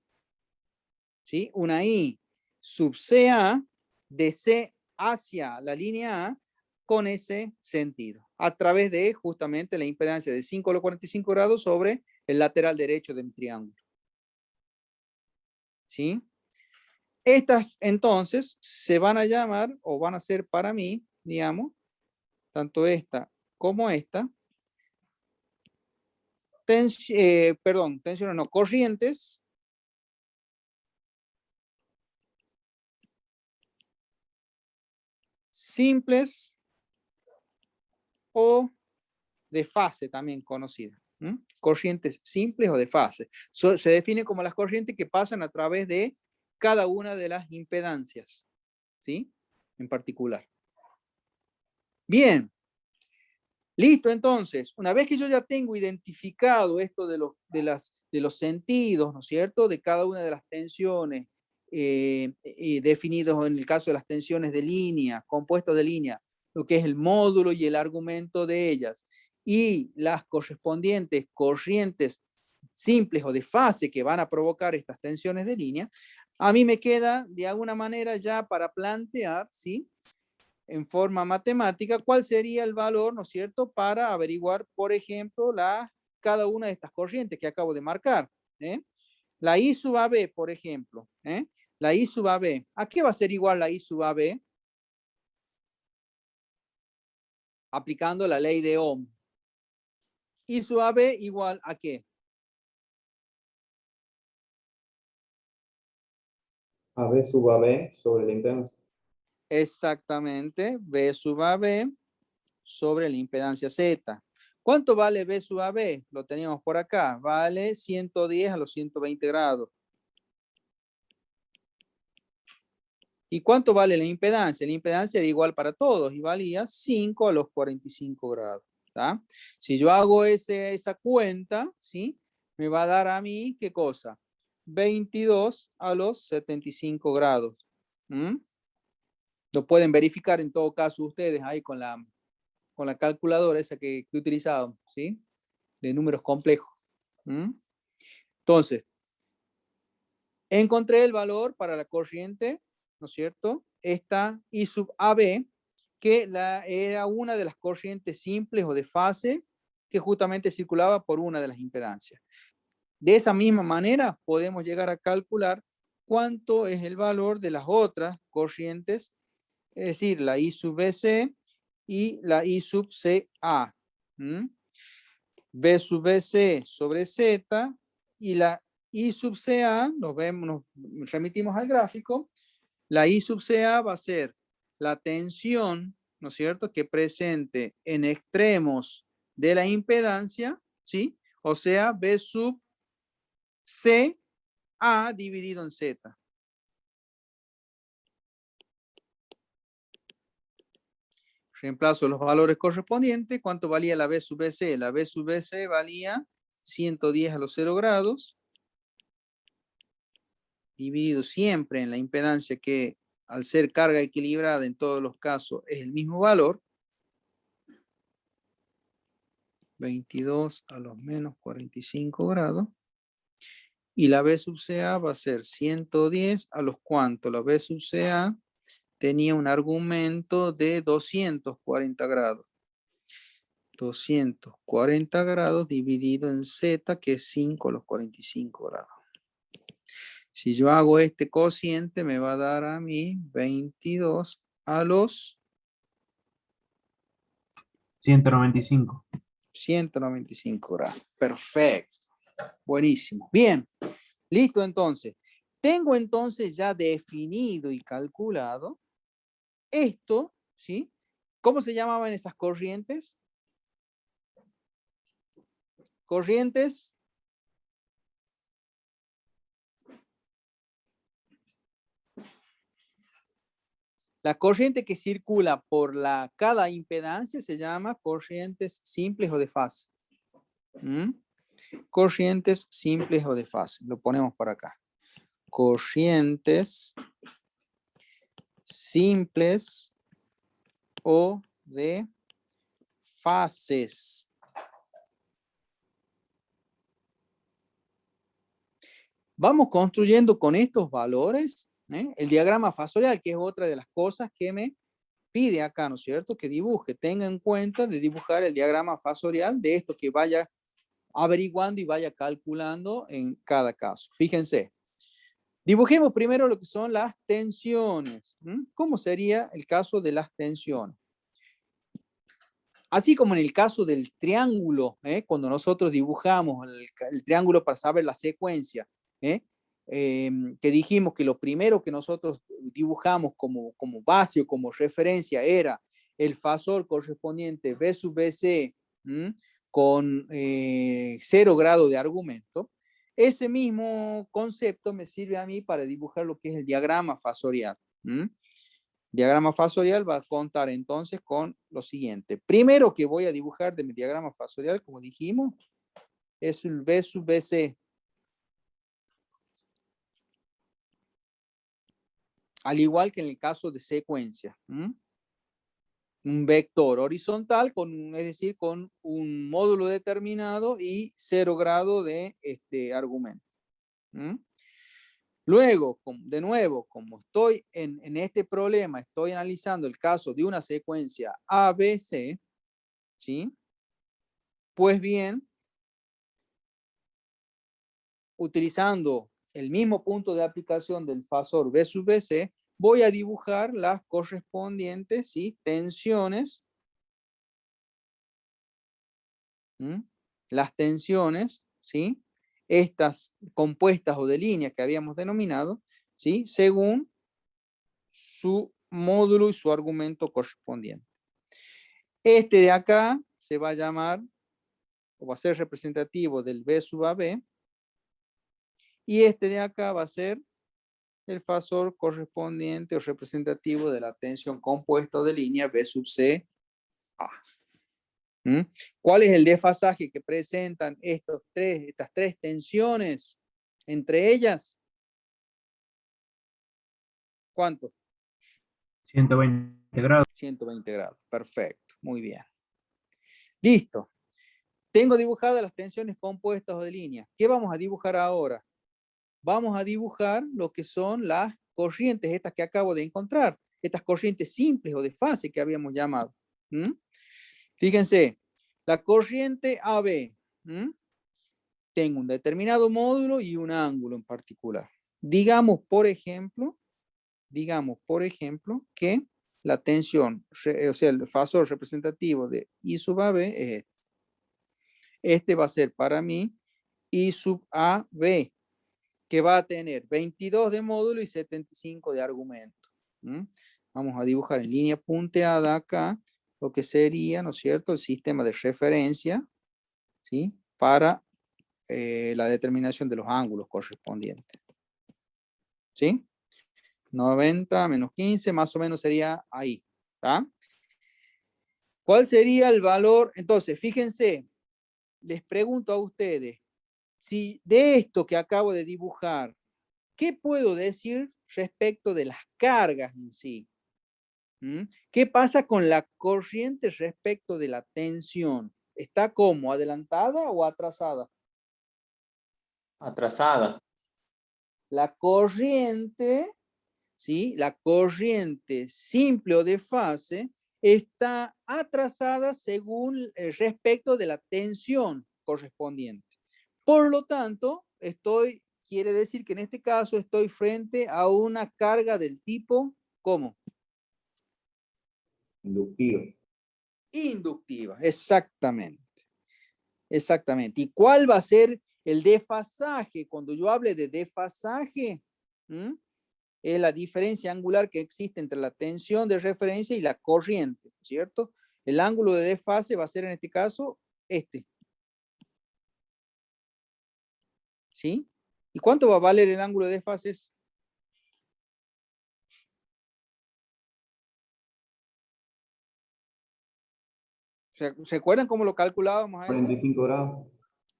¿sí? Una I sub CA de C hacia la línea A con ese sentido, a través de justamente la impedancia de 5 a los 45 grados sobre el lateral derecho de mi triángulo. ¿Sí? Estas entonces se van a llamar o van a ser para mí, digamos, tanto esta como esta, tensiones no, corrientes simples o de fase también conocida. Corrientes simples o de fase. Se define como las corrientes que pasan a través de cada una de las impedancias, ¿sí? En particular. Bien. Listo, entonces, una vez que yo ya tengo identificado esto de los sentidos, ¿no es cierto? De cada una de las tensiones, definidos en el caso de las tensiones de línea, compuestos de línea, lo que es el módulo y el argumento de ellas, y las correspondientes corrientes simples o de fase que van a provocar estas tensiones de línea, a mí me queda de alguna manera ya para plantear, ¿sí? En forma matemática, ¿cuál sería el valor, ¿no es cierto?, para averiguar, por ejemplo, cada una de estas corrientes que acabo de marcar. La I sub AB, por ejemplo. La I sub AB. ¿A qué va a ser igual la I sub AB? Aplicando la ley de Ohm. I sub AB igual a qué? AB sub AB sobre la impedancia. Exactamente, B sub AB sobre la impedancia Z. ¿Cuánto vale B sub AB? Lo teníamos por acá. Vale 110 a los 120 grados. ¿Y cuánto vale la impedancia? La impedancia era igual para todos y valía 5 a los 45 grados. ¿Tá? Si yo hago esa cuenta, ¿sí? Me va a dar a mí, ¿qué cosa? 22 a los 75 grados. Lo pueden verificar en todo caso ustedes ahí con la calculadora esa que he utilizado, ¿sí? De números complejos. Entonces, encontré el valor para la corriente, ¿no es cierto? Esta I sub AB, que era una de las corrientes simples o de fase que justamente circulaba por una de las impedancias. De esa misma manera podemos llegar a calcular cuánto es el valor de las otras corrientes, es decir, la I sub BC y la I sub CA. B sub BC sobre Z y la I sub CA, nos remitimos al gráfico, la I sub CA va a ser la tensión, ¿no es cierto?, que presente en extremos de la impedancia, ¿sí? O sea, B sub CA dividido en Z. Reemplazo los valores correspondientes. ¿Cuánto valía la B sub BC? La B sub BC valía 110 a los 0 grados, dividido siempre en la impedancia que al ser carga equilibrada en todos los casos es el mismo valor. 22 a los menos 45 grados. Y la B sub CA va a ser 110 a los cuantos. La B sub CA tenía un argumento de 240 grados. 240 grados dividido en Z, que es 5 a los 45 grados. Si yo hago este cociente, me va a dar a mí 22 a los 195. 195 grados. Perfecto. Buenísimo. Bien. Listo, entonces. Tengo entonces ya definido y calculado esto, ¿sí? ¿Cómo se llamaban esas corrientes? Corrientes la corriente que circula por cada impedancia se llama corrientes simples o de fase. Corrientes simples o de fase. Lo ponemos por acá. Corrientes simples o de fases. Vamos construyendo con estos valores el diagrama fasorial, que es otra de las cosas que me pide acá, ¿no es cierto? Que dibuje, tenga en cuenta de dibujar el diagrama fasorial de esto que vaya averiguando y vaya calculando en cada caso. Fíjense. Dibujemos primero lo que son las tensiones. ¿Cómo sería el caso de las tensiones? Así como en el caso del triángulo, cuando nosotros dibujamos el triángulo para saber la secuencia, que dijimos que lo primero que nosotros dibujamos como base o como referencia era el fasor correspondiente B sub BC con 0 grado de argumento. Ese mismo concepto me sirve a mí para dibujar lo que es el diagrama fasorial. Diagrama fasorial va a contar entonces con lo siguiente. Primero que voy a dibujar de mi diagrama fasorial, como dijimos, es el B sub BC. Al igual que en el caso de secuencia. Un vector horizontal, es decir, con un módulo determinado y 0 grado de argumento. Luego, de nuevo, como estoy en este problema, estoy analizando el caso de una secuencia ABC, ¿sí? Pues bien, utilizando el mismo punto de aplicación del fasor B sub BC, voy a dibujar las correspondientes, ¿sí? Tensiones. Las tensiones, ¿sí? Estas compuestas o de líneas que habíamos denominado, ¿sí? Según su módulo y su argumento correspondiente. Este de acá se va a llamar, o va a ser representativo del B sub AB, y este de acá va a ser el fasor correspondiente o representativo de la tensión compuesta de línea B sub C A. ¿Cuál es el desfasaje que presentan estas tres tensiones entre ellas? ¿Cuánto? 120 grados. 120 grados. Perfecto. Muy bien. Listo. Tengo dibujadas las tensiones compuestas o de línea. ¿Qué vamos a dibujar ahora? Vamos a dibujar lo que son las corrientes, estas que acabo de encontrar. Estas corrientes simples o de fase que habíamos llamado. Fíjense, la corriente AB. Tengo un determinado módulo y un ángulo en particular. Digamos, por ejemplo, que la tensión, o sea, el fasor representativo de I sub AB es este. Este va a ser para mí I sub AB, que va a tener 22 de módulo y 75 de argumento. Vamos a dibujar en línea punteada acá lo que sería, ¿no es cierto?, el sistema de referencia, ¿sí?, para la determinación de los ángulos correspondientes. ¿Sí? 90 menos 15, más o menos sería ahí. ¿Tá? ¿Cuál sería el valor? Entonces, fíjense, les pregunto a ustedes, si de esto que acabo de dibujar, ¿qué puedo decir respecto de las cargas en sí? ¿Qué pasa con la corriente respecto de la tensión? ¿Está como adelantada o atrasada? Atrasada. La corriente, ¿sí? La corriente simple o de fase está atrasada según respecto de la tensión correspondiente. Por lo tanto, quiere decir que en este caso estoy frente a una carga del tipo, ¿cómo? Inductiva. Inductiva, exactamente. Exactamente. ¿Y cuál va a ser el desfasaje? Cuando yo hable de desfasaje, es la diferencia angular que existe entre la tensión de referencia y la corriente, ¿cierto? El ángulo de desfase va a ser en este caso este. ¿Sí? ¿Y cuánto va a valer el ángulo de desfases? ¿Se acuerdan cómo lo calculábamos a eso? 45 grados.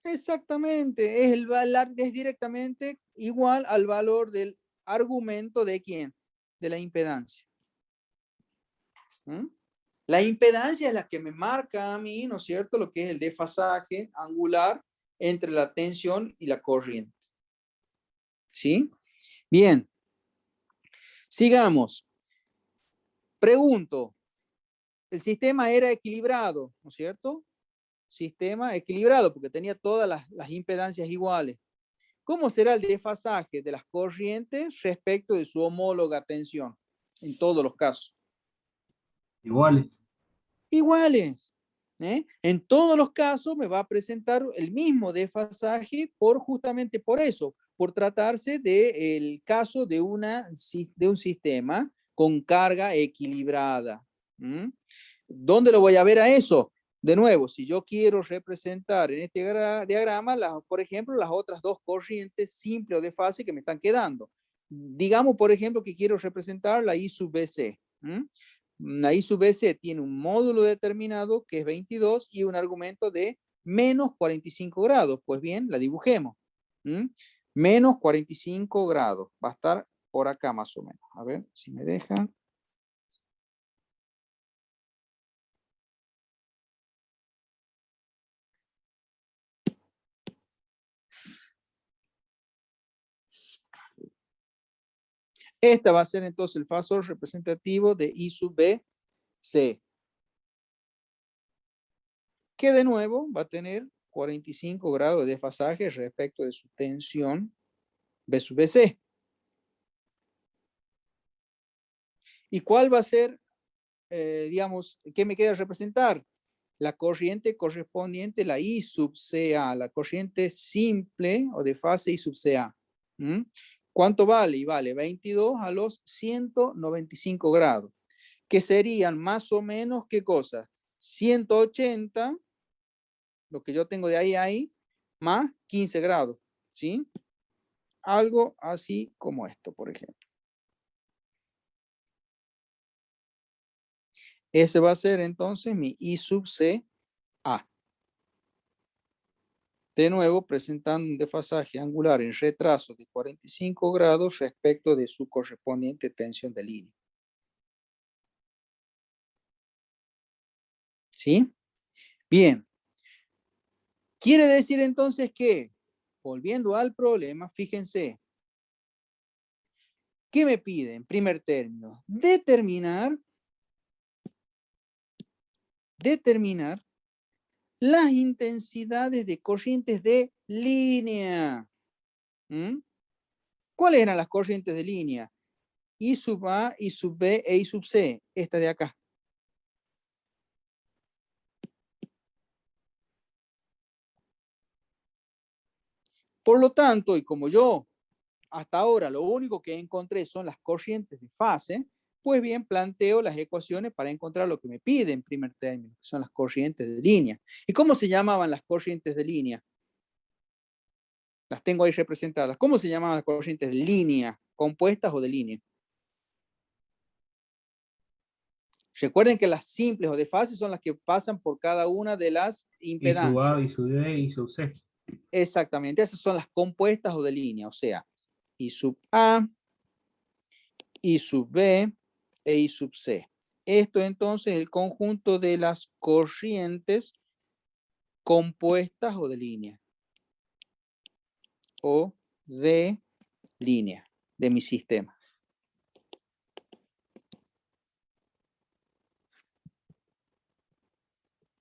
Exactamente, es directamente igual al valor del argumento de quién, de la impedancia. ¿Mm? La impedancia es la que me marca a mí, ¿no es cierto?, lo que es el desfasaje angular entre la tensión y la corriente. ¿Sí? Bien. Sigamos. Pregunto, el sistema era equilibrado, ¿no es cierto? Sistema equilibrado porque tenía todas las impedancias iguales. ¿Cómo será el desfasaje de las corrientes respecto de su homóloga tensión en todos los casos? Iguales. Iguales. En todos los casos me va a presentar el mismo desfasaje justamente por eso, por tratarse del caso de un sistema con carga equilibrada. ¿Dónde lo voy a ver a eso? De nuevo, si yo quiero representar en este diagrama, por ejemplo, las otras dos corrientes simples o de fase que me están quedando. Digamos, por ejemplo, que quiero representar la I sub BC. La I sub BC tiene un módulo determinado que es 22 y un argumento de menos 45 grados. Pues bien, la dibujemos. Menos 45 grados. Va a estar por acá más o menos. A ver si me dejan. Esta va a ser entonces el fasor representativo de I sub B, C. Que de nuevo va a tener 45 grados de desfasaje respecto de su tensión B sub BC. ¿Y cuál va a ser, digamos, qué me queda representar? La corriente correspondiente, la I sub CA, la corriente simple o de fase I sub CA. ¿Cuánto vale? Y vale 22 a los 195 grados, que serían más o menos, ¿qué cosa? 180, lo que yo tengo de ahí a ahí, más 15 grados, ¿sí? Algo así como esto, por ejemplo. Ese va a ser entonces mi I sub C A. De nuevo, presentando un desfasaje angular en retraso de 45 grados respecto de su correspondiente tensión de línea. ¿Sí? Bien. Quiere decir entonces que, volviendo al problema, fíjense, ¿qué me pide en primer término? Determinar las intensidades de corrientes de línea. ¿Cuáles eran las corrientes de línea? I sub A, I sub B e I sub C. Esta de acá. Por lo tanto, y como yo hasta ahora lo único que encontré son las corrientes de fase, pues bien, planteo las ecuaciones para encontrar lo que me pide en primer término, que son las corrientes de línea. ¿Y cómo se llamaban las corrientes de línea? Las tengo ahí representadas. ¿Cómo se llamaban las corrientes de línea? ¿Compuestas o de línea? Recuerden que las simples o de fase son las que pasan por cada una de las impedancias. I sub A, I sub D, I sub C. Exactamente, esas son las compuestas o de línea, o sea, I sub A, I sub B e I sub C. Esto entonces es el conjunto de las corrientes compuestas o de línea. O de línea de mi sistema.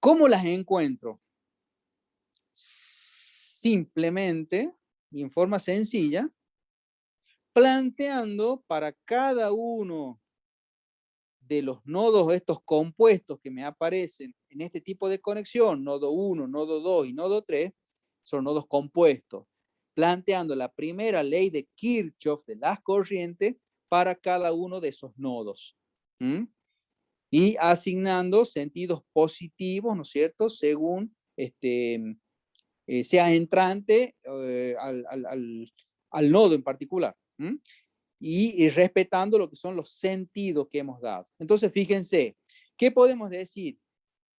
¿Cómo las encuentro? Simplemente y en forma sencilla, planteando para cada uno de los nodos, estos compuestos que me aparecen en este tipo de conexión, nodo 1, nodo 2 y nodo 3, son nodos compuestos. Planteando la primera ley de Kirchhoff de las corrientes, para cada uno de esos nodos. Y asignando sentidos positivos, ¿no es cierto? Según sea entrante al nodo en particular. Y respetando lo que son los sentidos que hemos dado. Entonces, fíjense, ¿qué podemos decir?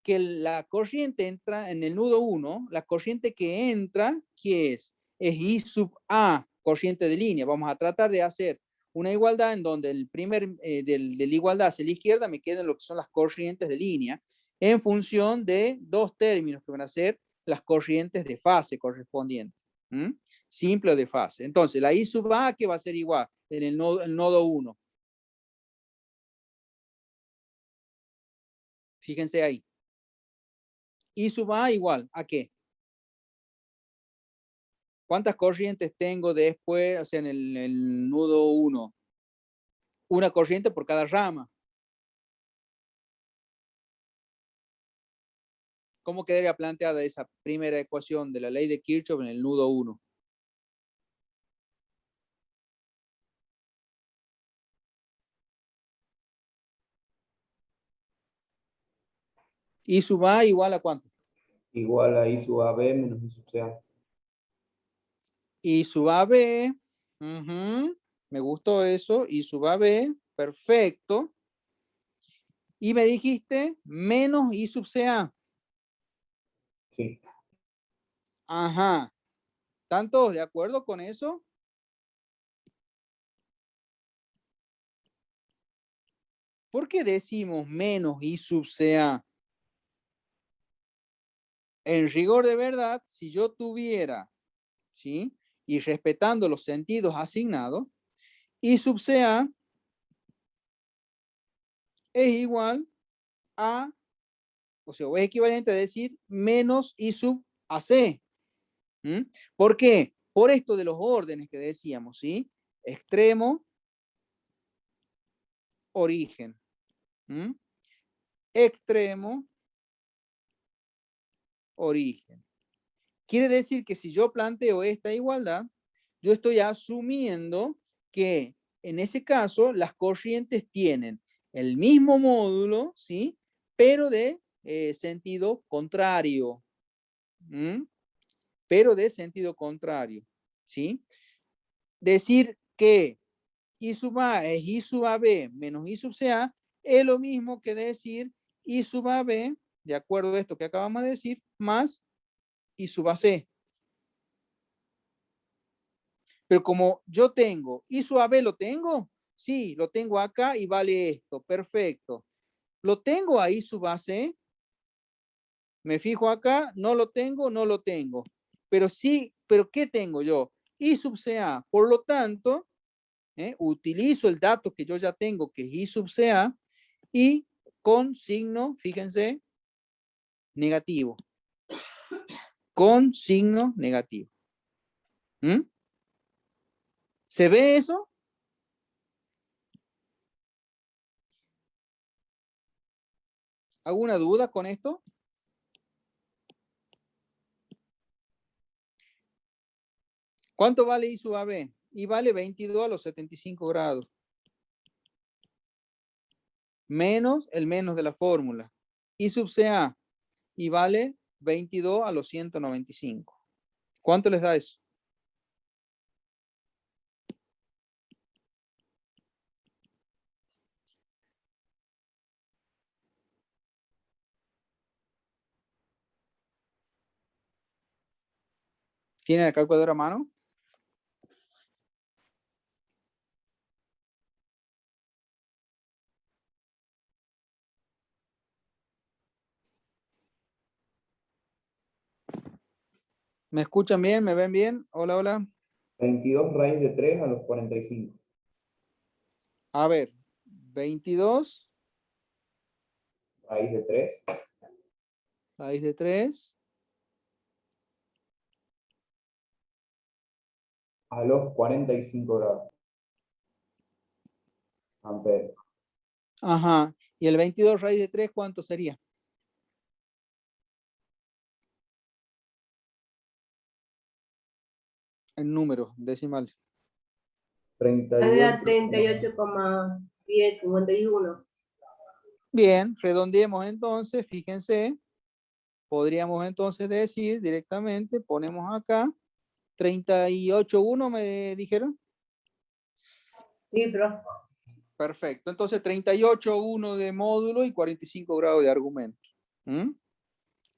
Que la corriente entra en el nodo 1, la corriente que entra, ¿qué es? Es I sub A, corriente de línea. Vamos a tratar de hacer una igualdad en donde el primer de la igualdad hacia la izquierda me quedan lo que son las corrientes de línea en función de dos términos que van a ser las corrientes de fase correspondientes. Simple o de fase. Entonces, la I sub A, ¿qué va a ser igual? En el nodo 1. Fíjense ahí. I sub A igual ¿a qué? ¿Cuántas corrientes tengo después, o sea, en el nodo 1? Una corriente por cada rama. ¿Cómo quedaría planteada esa primera ecuación de la ley de Kirchhoff en el nodo 1? I sub A igual ¿a cuánto? Igual a I sub AB menos I sub CA. I sub AB. Me gustó eso. I sub AB. Perfecto. Y me dijiste menos I sub CA. Sí. Ajá. ¿Están todos de acuerdo con eso? ¿Por qué decimos menos I sub CA? En rigor de verdad, si yo tuviera, ¿sí? Y respetando los sentidos asignados, I sub CA es igual a, o sea, es equivalente a decir menos I sub AC. ¿Por qué? Por esto de los órdenes que decíamos, ¿sí? Extremo, origen. Extremo, origen. Quiere decir que si yo planteo esta igualdad, yo estoy asumiendo que en ese caso las corrientes tienen el mismo módulo, ¿sí? Pero de sentido contrario. Pero de sentido contrario, ¿sí? Decir que I sub A es I sub AB menos I sub CA es lo mismo que decir I sub AB, de acuerdo a esto que acabamos de decir, más I sub AC. Pero como yo tengo I sub AB, ¿lo tengo? Sí, lo tengo acá y vale esto, perfecto. ¿Lo tengo a I sub AC? Me fijo acá, no lo tengo, no lo tengo. Pero sí, ¿pero qué tengo yo? I sub CA. Por lo tanto, utilizo el dato que yo ya tengo, que es I sub CA, y con signo, fíjense, negativo. Con signo negativo. ¿Se ve eso? ¿Alguna duda con esto? ¿Cuánto vale I sub AB? Y vale 22 a los 75 grados. Menos el menos de la fórmula. I sub CA. Y vale 22 a los 195. ¿Cuánto les da eso? ¿Tienen la calculadora a mano? ¿Me escuchan bien? ¿Me ven bien? Hola, hola. 22 raíz de 3 a los 45. A ver, 22 Raíz de 3 raíz de 3 a los 45 grados. Amperes. Ajá. ¿Y el 22 raíz de 3 cuánto sería? En números decimales. Da 38,10, 38,1051. Bien, redondeemos entonces, fíjense, podríamos entonces decir directamente, ponemos acá, 38,1 me dijeron. Sí, profe. Perfecto, entonces 38,1 de módulo y 45 grados de argumento. ¿Mm?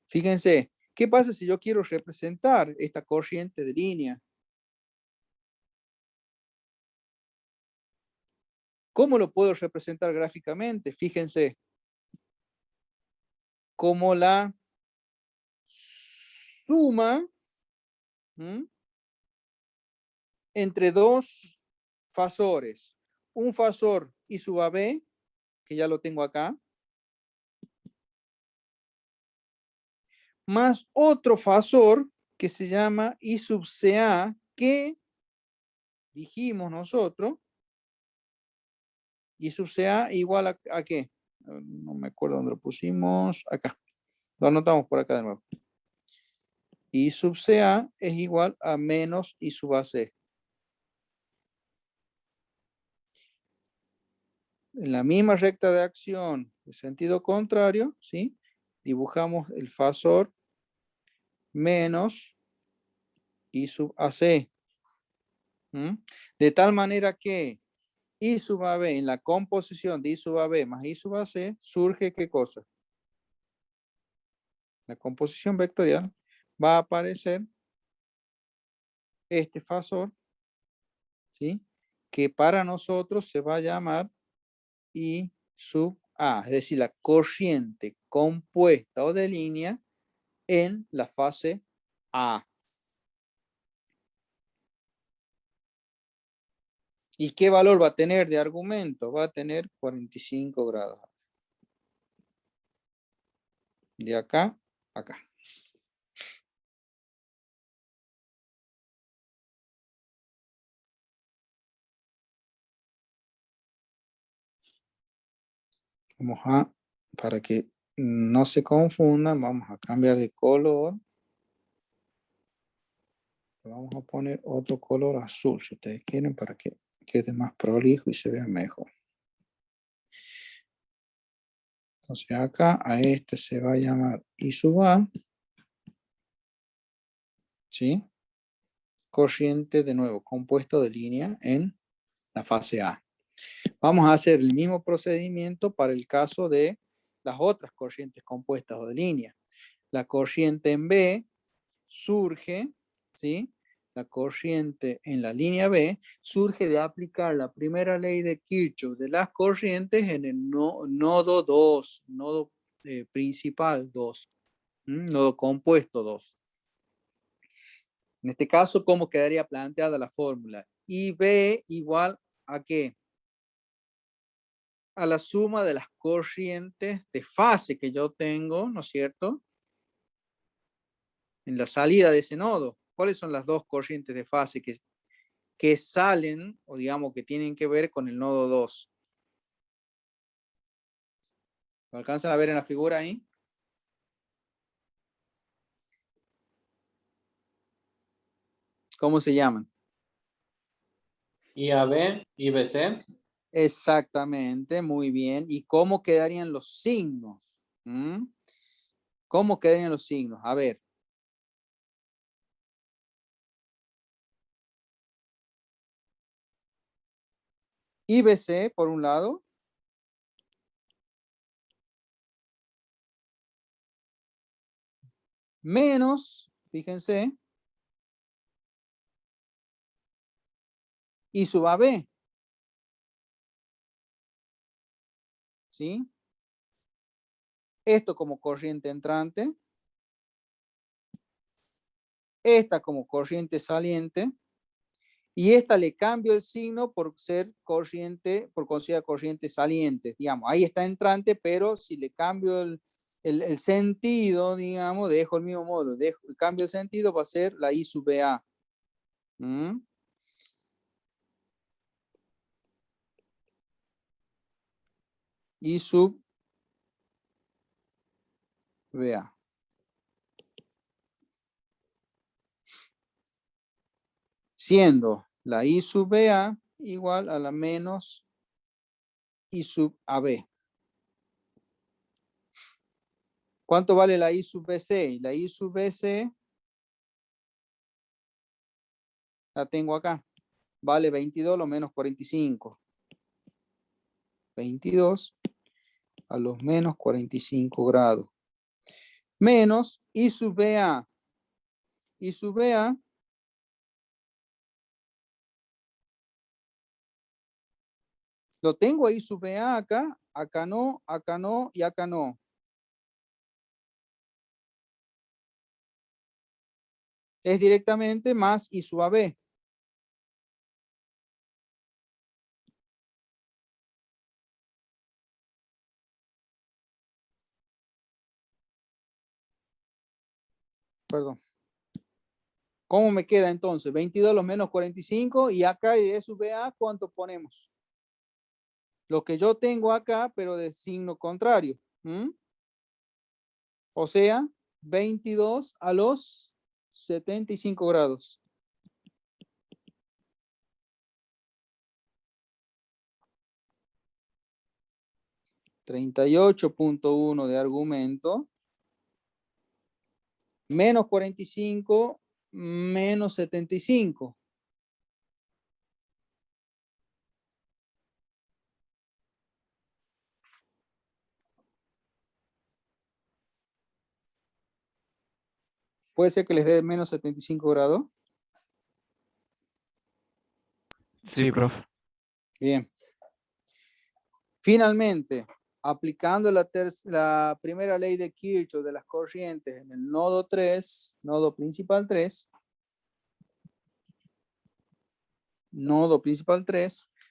Fíjense, ¿qué pasa si yo quiero representar esta corriente de línea? ¿Cómo lo puedo representar gráficamente? Fíjense, como la suma, ¿m?, entre dos fasores. Un fasor I sub AB, que ya lo tengo acá, más otro fasor que se llama I sub CA, que dijimos nosotros, I sub CA igual a ¿qué? No me acuerdo dónde lo pusimos. Acá. Lo anotamos por acá de nuevo. I sub CA es igual a menos I sub AC. En la misma recta de acción, de sentido contrario, ¿sí? Dibujamos el fasor menos I sub AC. ¿Mm? De tal manera que I sub AB en la composición de I sub AB más I sub AC surge ¿qué cosa? La composición vectorial va a aparecer este fasor, ¿sí?, que para nosotros se va a llamar I sub A, es decir, la corriente compuesta o de línea en la fase A. ¿Y qué valor va a tener de argumento? Va a tener 45 grados. De acá a acá. Vamos a, para que no se confundan, vamos a cambiar de color. Vamos a poner otro color azul, si ustedes quieren, para que quede más prolijo y se vea mejor. Entonces acá a este se va a llamar I sub A. ¿Sí? Corriente de nuevo, compuesto de línea en la fase A. Vamos a hacer el mismo procedimiento para el caso de las otras corrientes compuestas o de línea. La corriente en B surge, ¿sí? La corriente en la línea B surge de aplicar la primera ley de Kirchhoff de las corrientes en el nodo 2, nodo principal 2, nodo compuesto 2. En este caso, ¿cómo quedaría planteada la fórmula? IB igual a ¿qué? A la suma de las corrientes de fase que yo tengo, ¿no es cierto?, en la salida de ese nodo. ¿Cuáles son las dos corrientes de fase que salen, o digamos que tienen que ver con el nodo 2? ¿Lo alcanzan a ver en la figura ahí? ¿Cómo se llaman? IAB, IBC. Exactamente, muy bien. ¿Y cómo quedarían los signos? ¿Cómo quedarían los signos? A ver. IBC, por un lado. Menos, fíjense, I sub AB. ¿Sí? Esto como corriente entrante. Esta como corriente saliente. Y esta le cambio el signo por ser corriente, por considerar corriente saliente. Digamos, ahí está entrante, pero si le cambio el sentido, digamos, dejo el mismo módulo, cambio el sentido, va a ser la I sub BA. I sub BA. Siendo la I sub BA igual a la menos I sub AB. ¿Cuánto vale la I sub BC? La I sub BC la tengo acá. Vale 22 lo menos 45. 22 a los menos 45 grados. Menos I sub BA. I sub BA lo tengo ahí sub BA acá, acá no y acá no. Es directamente más I sub AB. Perdón. ¿Cómo me queda entonces? 22 los menos 45 y acá de sub BA, ¿cuánto ponemos? Lo que yo tengo acá, pero de signo contrario. O sea, 22 a los 75 grados. (38.1 de argumento). Menos 45, menos 75. ¿Puede ser que les dé menos 75 grados? Sí, profe. Bien. Finalmente, aplicando la primera ley de Kirchhoff de las corrientes en el nodo 3, nodo principal 3,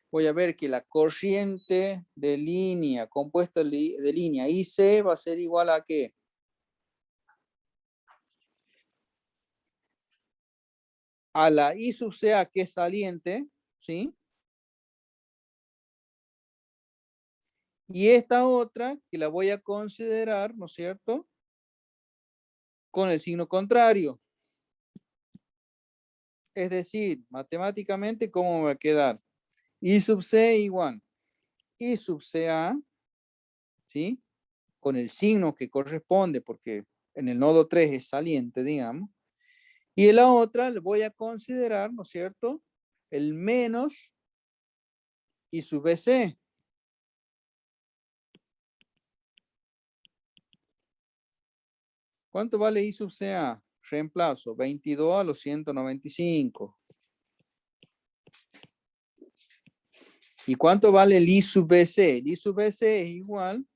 voy a ver que la corriente de línea compuesta de línea IC va a ser igual a ¿qué? A la I sub CA, que es saliente, ¿sí? Y esta otra, que la voy a considerar, ¿no es cierto?, con el signo contrario. Es decir, matemáticamente, ¿cómo me va a quedar? I sub C igual I sub CA, ¿sí? Con el signo que corresponde, porque en el nodo 3 es saliente, digamos. Y en la otra le voy a considerar, ¿no es cierto?, el menos I sub BC. ¿Cuánto vale I sub CA? Reemplazo, 22 a los 195. ¿Y cuánto vale el I sub BC? El I sub BC es igual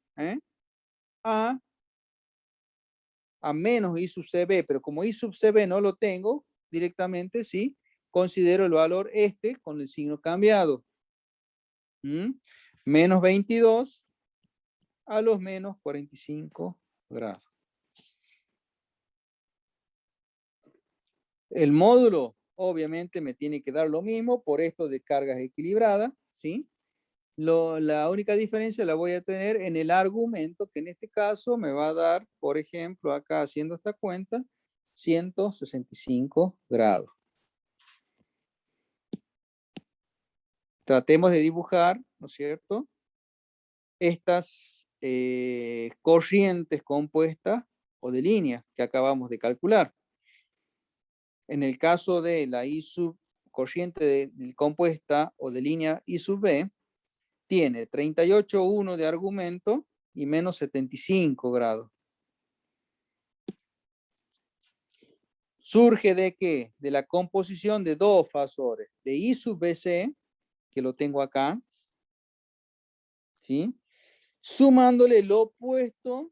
a menos I sub CB, pero como I sub CB no lo tengo directamente, ¿sí? Considero el valor este con el signo cambiado. Menos 22 a los menos 45 grados. El módulo obviamente me tiene que dar lo mismo por esto de cargas equilibradas, ¿sí? La única diferencia la voy a tener en el argumento, que en este caso me va a dar, por ejemplo, acá haciendo esta cuenta, 165 grados. Tratemos de dibujar, ¿no es cierto?, estas corrientes compuestas o de líneas que acabamos de calcular. En el caso de la I sub corriente compuesta o de línea I sub B, tiene 38,1 de argumento y menos 75 grados. ¿Surge de qué? De la composición de dos fasores, de I sub BC, que lo tengo acá, ¿sí? Sumándole el opuesto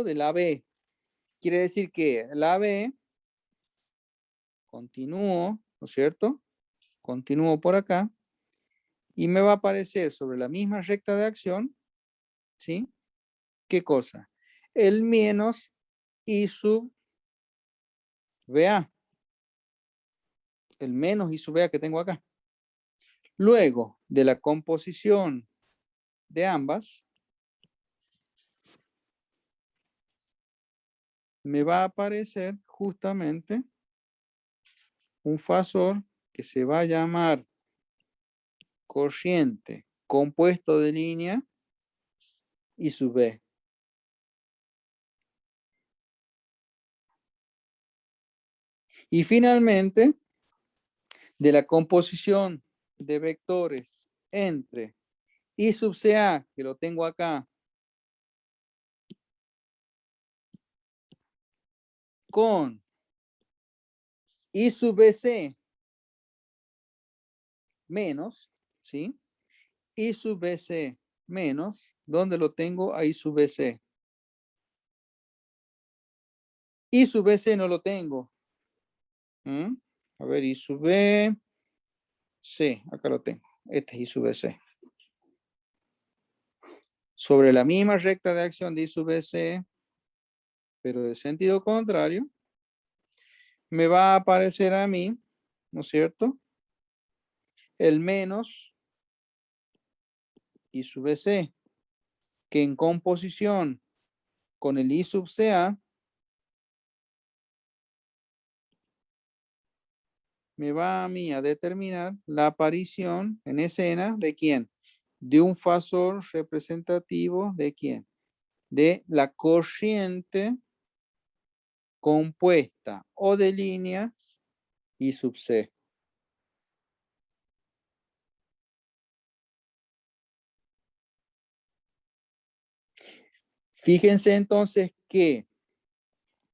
de la B. Quiere decir que la B, continúo, ¿no es cierto?, continúo por acá, y me va a aparecer sobre la misma recta de acción, ¿sí? ¿Qué cosa? El menos I sub BA. El menos I sub BA que tengo acá. Luego de la composición de ambas, me va a aparecer justamente un fasor que se va a llamar corriente compuesto de línea I sub B. Y finalmente, de la composición de vectores entre I sub CA, que lo tengo acá, con I sub BC menos, ¿sí? I sub BC menos, ¿dónde lo tengo? A I sub BC. I sub BC no lo tengo. A ver, I sub B, C, acá lo tengo. Este es I sub BC. Sobre la misma recta de acción de I sub BC, pero de sentido contrario, me va a aparecer a mí, ¿no es cierto? El menos I sub BC, que en composición con el I sub CA, me va a mí a determinar la aparición en escena de quién, de un fasor representativo de quién, de la corriente compuesta o de línea I sub C. Fíjense entonces que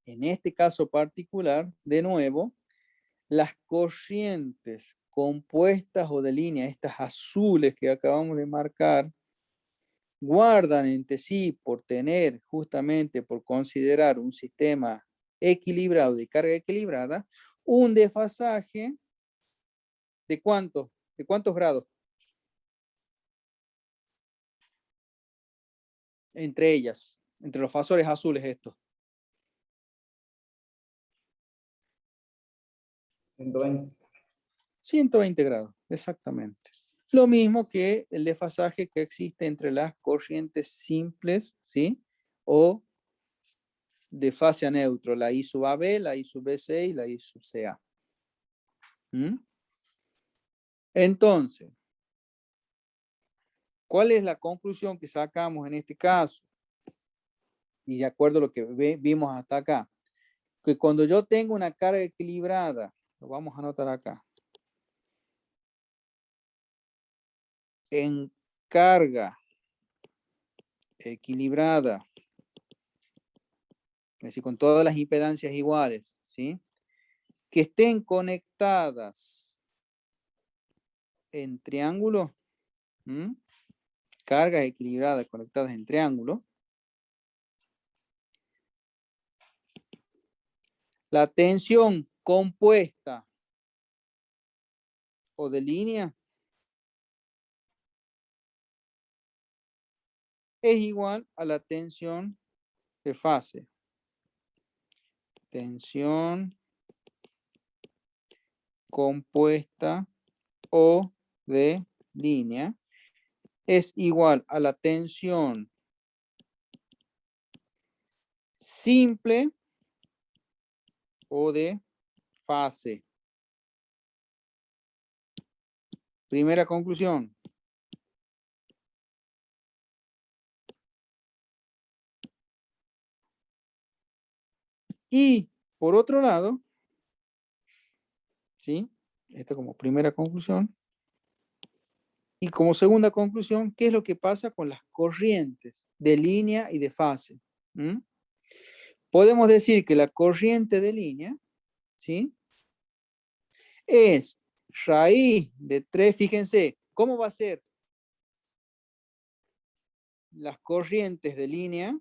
en este caso particular, de nuevo, las corrientes compuestas o de línea, estas azules que acabamos de marcar, guardan entre sí por tener, justamente por considerar un sistema equilibrado de carga equilibrada, un desfasaje ¿de cuánto? ¿De cuántos grados? Entre ellas, entre los fasores azules estos. 120. 120 grados, exactamente. Lo mismo que el desfasaje que existe entre las corrientes simples, ¿sí? O de fase a neutro, la I sub AB, la I sub BC y la I sub CA. Entonces, ¿cuál es la conclusión que sacamos en este caso? Y de acuerdo a lo que vimos hasta acá, que cuando yo tengo una carga equilibrada, lo vamos a anotar acá, en carga equilibrada, es decir, con todas las impedancias iguales, ¿sí? Que estén conectadas en triángulo, cargas equilibradas conectadas en triángulo, la tensión compuesta o de línea es igual a la tensión de fase. Tensión compuesta o de línea es igual a la tensión simple o de fase. Primera conclusión. Y por otro lado, ¿sí? Esto como primera conclusión. Y como segunda conclusión, ¿qué es lo que pasa con las corrientes de línea y de fase? Podemos decir que la corriente de línea, ¿sí? Es raíz de 3, fíjense, ¿cómo va a ser? Las corrientes de línea,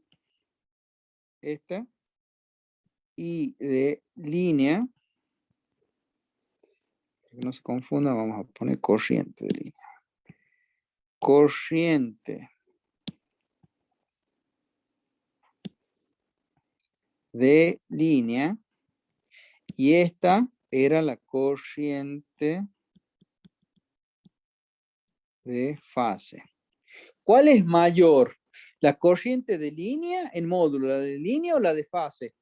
esta, y de línea, que no se confunda, vamos a poner corriente de línea. Corriente de línea, y esta era la corriente de fase. ¿Cuál es mayor? ¿La corriente de línea en módulo, la de línea o la de fase?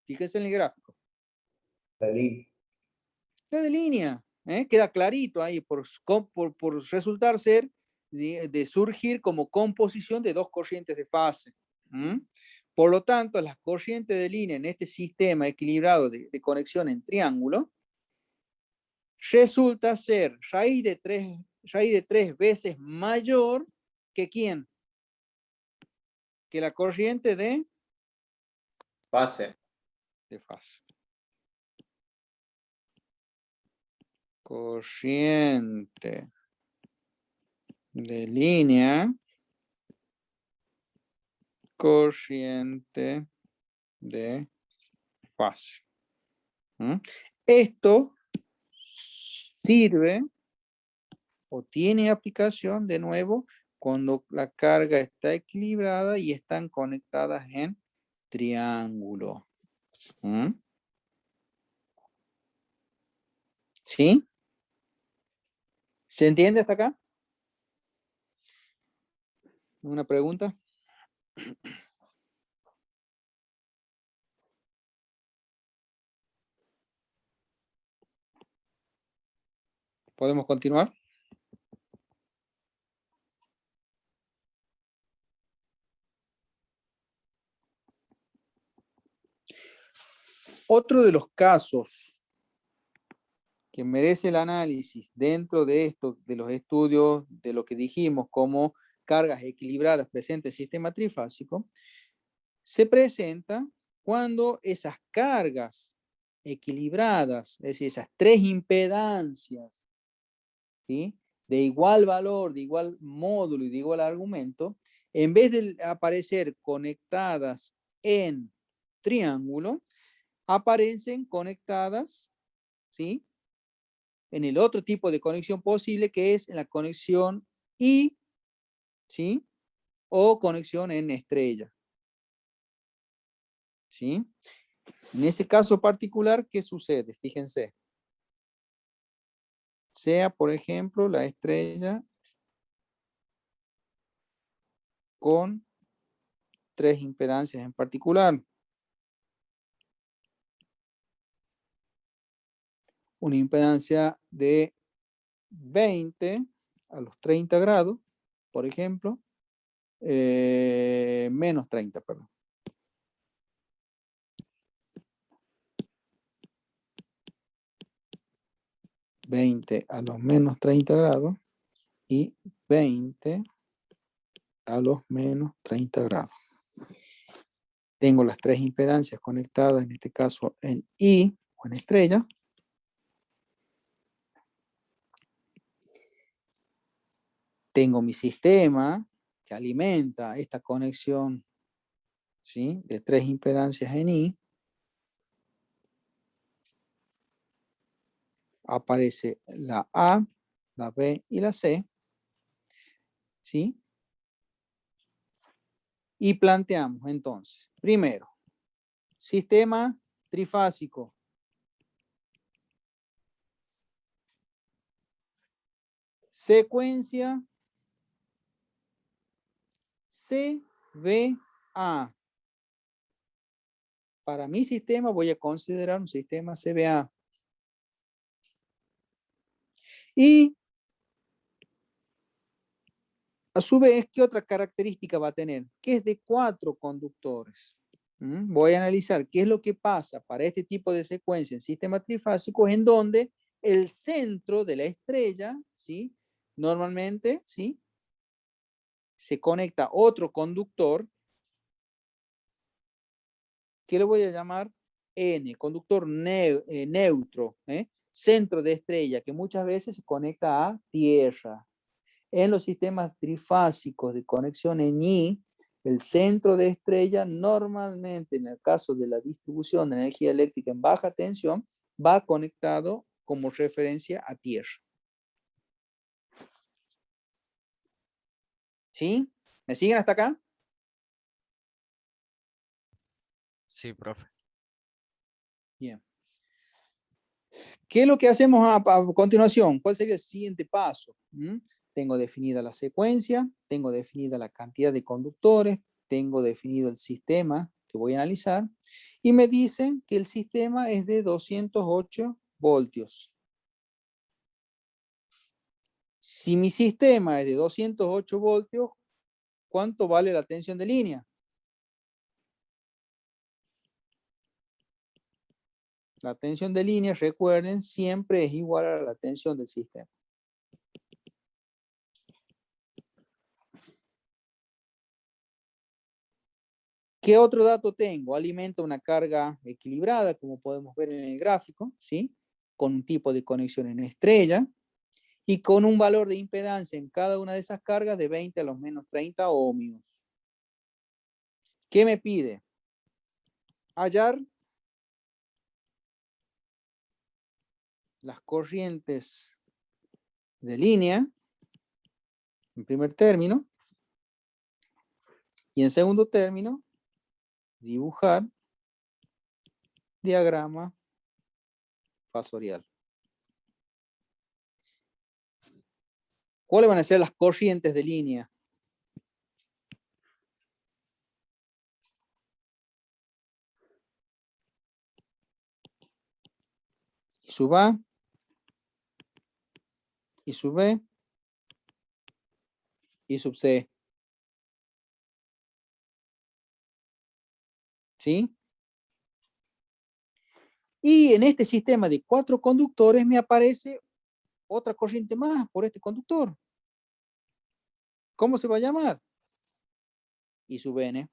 Fíjense en el gráfico. La línea. La de línea, queda clarito ahí por resultar ser de surgir como composición de dos corrientes de fase. Por lo tanto, las corrientes de línea en este sistema equilibrado de conexión en triángulo resulta ser raíz de 3 veces mayor que ¿quién? Que la corriente de Fase. fase. Corriente de línea, corriente de fase. Esto sirve o tiene aplicación de nuevo cuando la carga está equilibrada y están conectadas en triángulo. ¿Sí? ¿Se entiende hasta acá? ¿Una pregunta? ¿Podemos continuar? Otro de los casos que merece el análisis dentro de esto, de los estudios, de lo que dijimos como cargas equilibradas presentes en el sistema trifásico, se presenta cuando esas cargas equilibradas, es decir, esas 3 impedancias, ¿sí?, de igual valor, de igual módulo y de igual argumento, en vez de aparecer conectadas en triángulo, aparecen conectadas, ¿sí?, en el otro tipo de conexión posible, que es en la conexión I, ¿sí?, o conexión en estrella. ¿Sí? En ese caso particular, ¿qué sucede? Fíjense. Sea, por ejemplo, la estrella con 3 impedancias en particular. Una impedancia de 20 a los 30 grados, por ejemplo, menos 30, perdón. $20 a los menos 30 grados y 20 a los menos 30 grados. Tengo las 3 impedancias conectadas, en este caso en I o en estrella. Tengo mi sistema que alimenta esta conexión, ¿sí?, de 3 impedancias en I. Aparece la A, la B y la C, ¿sí? Y planteamos entonces, primero, sistema trifásico. Secuencia CBA. Para mi sistema voy a considerar un sistema CBA. Y a su vez, ¿qué otra característica va a tener? Que es de 4 conductores. Voy a analizar qué es lo que pasa para este tipo de secuencia en sistema trifásico, en donde el centro de la estrella, ¿sí?, normalmente, ¿sí?, se conecta otro conductor que lo voy a llamar N, conductor neutro, centro de estrella, que muchas veces se conecta a tierra. En los sistemas trifásicos de conexión en I, el centro de estrella normalmente, en el caso de la distribución de energía eléctrica en baja tensión, va conectado como referencia a tierra. ¿Sí? ¿Me siguen hasta acá? Sí, profe. Bien. ¿Qué es lo que hacemos a continuación? ¿Cuál sería el siguiente paso? Tengo definida la secuencia, tengo definida la cantidad de conductores, tengo definido el sistema que voy a analizar, y me dicen que el sistema es de 208 voltios. Si mi sistema es de 208 voltios, ¿cuánto vale la tensión de línea? La tensión de línea, recuerden, siempre es igual a la tensión del sistema. ¿Qué otro dato tengo? Alimenta una carga equilibrada, como podemos ver en el gráfico, ¿sí? Con un tipo de conexión en estrella y con un valor de impedancia en cada una de esas cargas de 20 a los menos 30 ohmios. ¿Qué me pide? Hallar las corrientes de línea, en primer término, y en segundo término, dibujar diagrama fasorial. ¿Cuáles van a ser las corrientes de línea? Y sub A, y sub B, y sub C. ¿Sí? Y en este sistema de 4 conductores me aparece otra corriente más por este conductor. ¿Cómo se va a llamar? I sub N.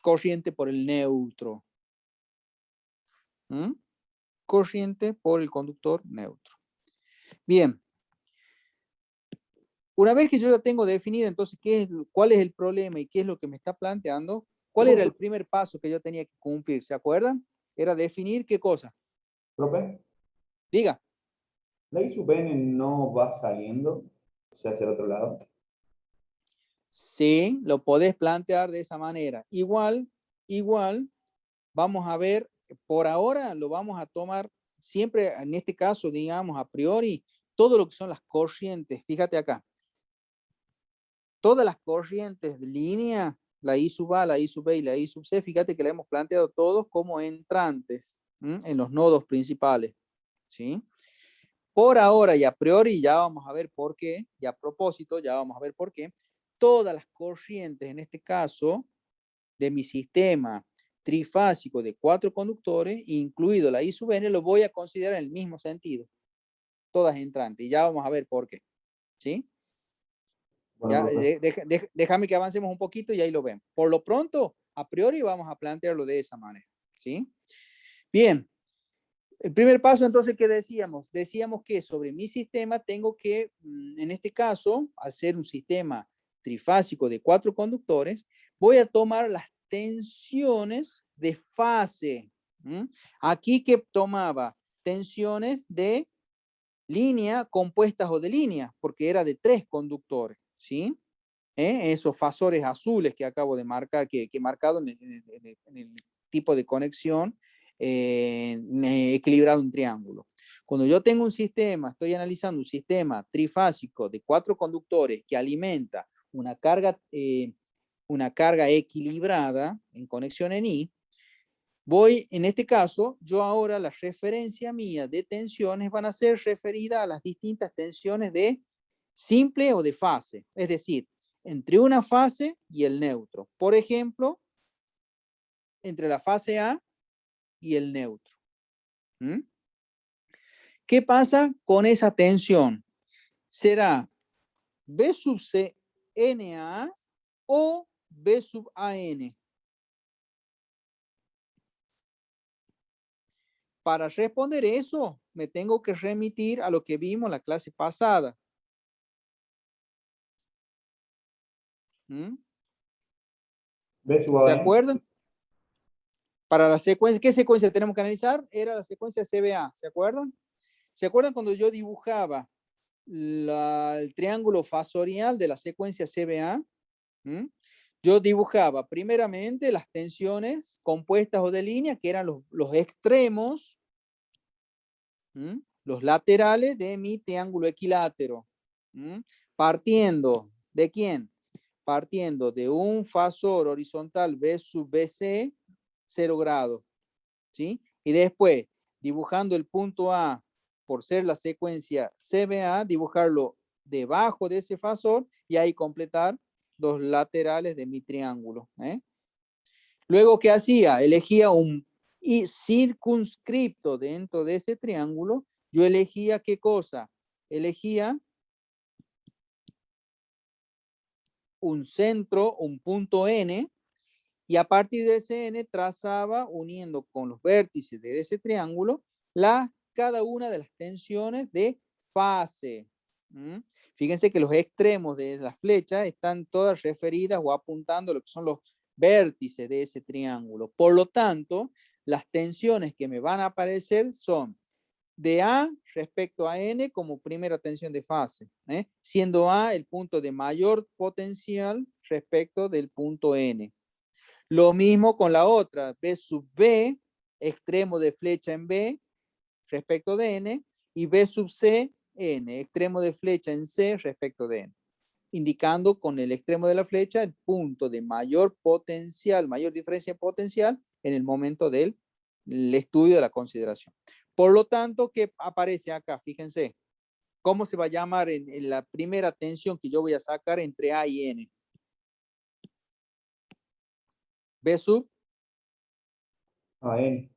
Corriente por el neutro. ¿Mm? Corriente por el conductor neutro. Bien. Una vez que yo ya tengo definido entonces cuál es el problema y qué es lo que me está planteando, ¿cuál era el primer paso que yo tenía que cumplir? ¿Se acuerdan? Era definir qué cosa. Profe, Diga. la I sub n no va saliendo, o sea, hacia el otro lado. Sí, lo podés plantear de esa manera. Igual, vamos a ver, por ahora lo vamos a tomar siempre, en este caso, digamos, a priori, todo lo que son las corrientes. Fíjate acá. Todas las corrientes de línea, la I sub A, la I sub B y la I sub C, fíjate que la hemos planteado todos como entrantes en los nodos principales. ¿Sí? Por ahora y a priori ya vamos a ver por qué, y a propósito ya vamos a ver por qué, todas las corrientes, en este caso, de mi sistema trifásico de 4 conductores, incluido la I sub N, lo voy a considerar en el mismo sentido. Todas entrantes, y ya vamos a ver por qué. ¿Sí? Bueno, Ya, déjame que avancemos un poquito y ahí lo vemos. Por lo pronto, a priori vamos a plantearlo de esa manera. ¿Sí? Bien. El primer paso, entonces, ¿qué decíamos? Decíamos que sobre mi sistema tengo que, en este caso, al ser un sistema trifásico de 4 conductores, voy a tomar las tensiones de fase. Aquí que tomaba tensiones de línea compuestas o de línea, porque era de 3 conductores, ¿sí? Esos fasores azules que acabo de marcar, que he marcado en el tipo de conexión equilibrado en triángulo. Cuando yo tengo un sistema, estoy analizando un sistema trifásico de 4 conductores que alimenta una carga equilibrada en conexión en I, en este caso, yo ahora la referencia mía de tensiones van a ser referidas a las distintas tensiones de simple o de fase, es decir, entre una fase y el neutro. Por ejemplo, entre la fase A y el neutro. ¿Qué pasa con esa tensión? ¿Será B sub C NA o B sub AN? Para responder eso, me tengo que remitir a lo que vimos en la clase pasada. ¿Se acuerdan? Para la secuencia, ¿qué secuencia tenemos que analizar? Era la secuencia CBA, ¿se acuerdan? ¿Se acuerdan cuando yo dibujaba el triángulo fasorial de la secuencia CBA? Yo dibujaba primeramente las tensiones compuestas o de línea, que eran los extremos, los laterales de mi triángulo equilátero. Partiendo, ¿de quién? Partiendo de un fasor horizontal B sub BC, 0 grados. ¿Sí? Y después, dibujando el punto A, por ser la secuencia CBA, dibujarlo debajo de ese fasor y ahí completar los laterales de mi triángulo. Luego, ¿qué hacía? Elegía un circunscripto dentro de ese triángulo. Yo elegía ¿qué cosa? Elegía un centro, un punto N, y a partir de ese N trazaba, uniendo con los vértices de ese triángulo, cada una de las tensiones de fase. Fíjense que los extremos de las flechas están todas referidas o apuntando a lo que son los vértices de ese triángulo. Por lo tanto, las tensiones que me van a aparecer son de A respecto a N como primera tensión de fase, siendo A el punto de mayor potencial respecto del punto N. Lo mismo con la otra, B sub B, extremo de flecha en B respecto de N, y B sub C, N, extremo de flecha en C respecto de N, indicando con el extremo de la flecha el punto de mayor potencial, mayor diferencia potencial en el momento del estudio de la consideración. Por lo tanto, ¿qué aparece acá? Fíjense, ¿cómo se va a llamar en la primera tensión que yo voy a sacar entre A y N? B sub AN.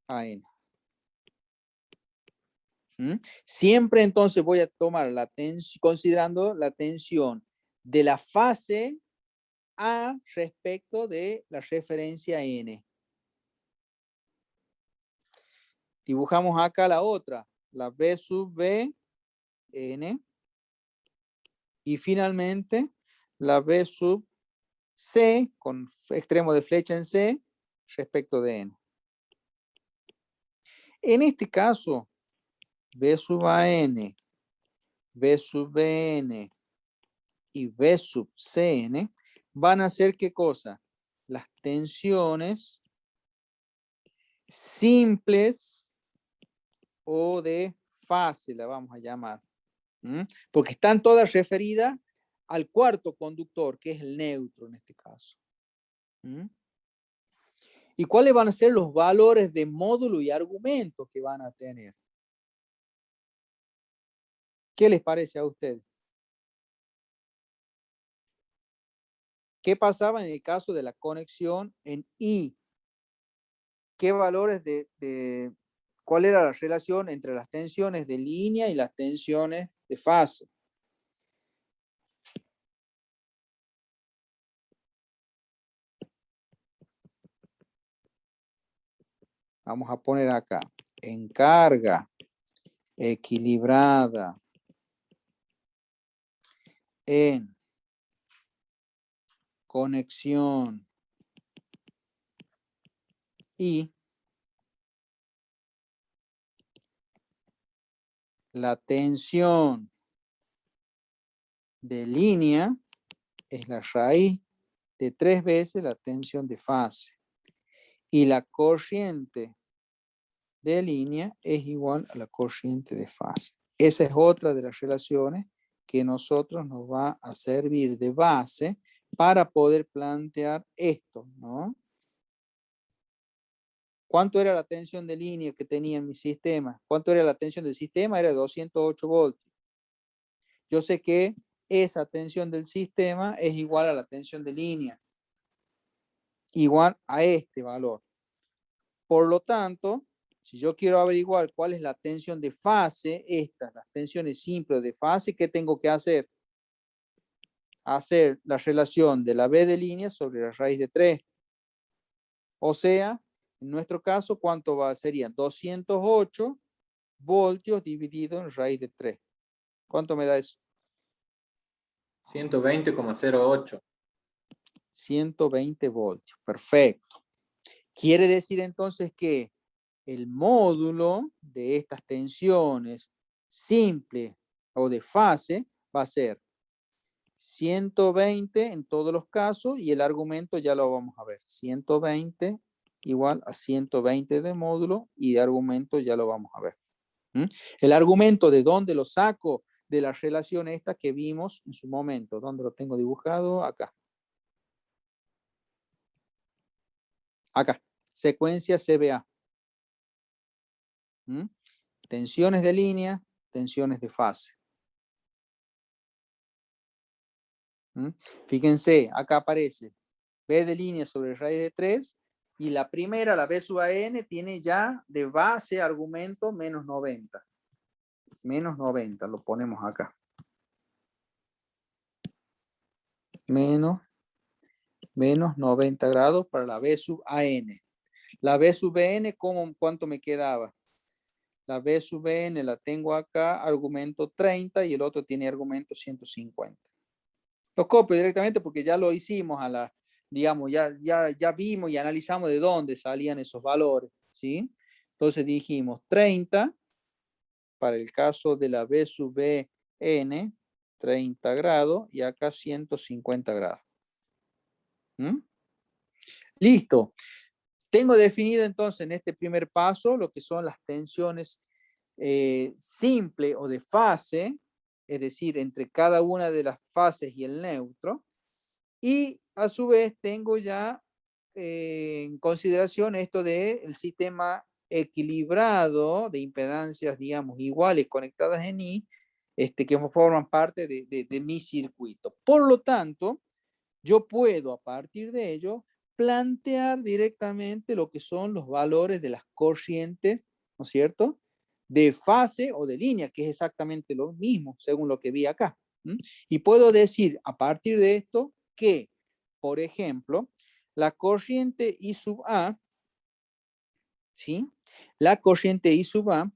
AN. Siempre entonces voy a tomar la tensión, considerando la tensión de la fase A respecto de la referencia N. Dibujamos acá la otra, la B sub B, N. Y finalmente la B sub C, con extremo de flecha en C, respecto de N. En este caso, B sub AN, B sub BN y B sub CN van a ser ¿qué cosa? Las tensiones simples o de fase, la vamos a llamar. Porque están todas referidas al cuarto conductor, que es el neutro en este caso. ¿Y cuáles van a ser los valores de módulo y argumento que van a tener? ¿Qué les parece a ustedes? ¿Qué pasaba en el caso de la conexión en I? ¿Qué valores cuál era la relación entre las tensiones de línea y las tensiones de fase? Vamos a poner acá, en carga equilibrada en conexión y la tensión de línea es la raíz de 3 veces la tensión de fase. Y la corriente de línea es igual a la corriente de fase. Esa es otra de las relaciones que nosotros nos va a servir de base para poder plantear esto, ¿no? ¿Cuánto era la tensión de línea que tenía en mi sistema? ¿Cuánto era la tensión del sistema? Era 208 voltios. Yo sé que esa tensión del sistema es igual a la tensión de línea, igual a este valor. Por lo tanto, si yo quiero averiguar cuál es la tensión de fase, las tensiones simples de fase, ¿qué tengo que hacer? Hacer la relación de la B de línea sobre la raíz de 3. O sea, en nuestro caso, ¿cuánto va? Sería 208 voltios dividido en raíz de 3. ¿Cuánto me da eso? 120,08. 120 voltios. Perfecto. Quiere decir entonces que el módulo de estas tensiones simples o de fase va a ser 120 en todos los casos y el argumento ya lo vamos a ver. 120 igual a 120 de módulo y de argumento ya lo vamos a ver. El argumento, ¿de dónde lo saco? De la relación esta que vimos en su momento. ¿Dónde lo tengo dibujado? Acá. Acá. Secuencia CBA. Tensiones de línea, tensiones de fase. Fíjense, acá aparece b de línea sobre raíz de 3 y la primera, la b sub a n, tiene ya de base argumento menos 90. Menos 90, lo ponemos acá. Menos 90 grados para la b sub a n. La b sub n, ¿cuánto me quedaba? La b sub n la tengo acá, argumento 30 y el otro tiene argumento 150. Los copio directamente porque ya lo hicimos a la, digamos, ya vimos y analizamos de dónde salían esos valores, ¿sí? Entonces dijimos 30 para el caso de la b sub n, 30 grados y acá 150 grados. Listo. Tengo definido entonces en este primer paso lo que son las tensiones simple o de fase, es decir, entre cada una de las fases y el neutro. Y a su vez tengo ya en consideración esto del sistema equilibrado de impedancias, digamos, iguales conectadas en I, que forman parte de mi circuito. Por lo tanto, yo puedo a partir de ello plantear directamente lo que son los valores de las corrientes, ¿no es cierto?, de fase o de línea, que es exactamente lo mismo, según lo que vi acá. Y puedo decir a partir de esto que, por ejemplo, la corriente I sub A, ¿sí? La corriente I sub A,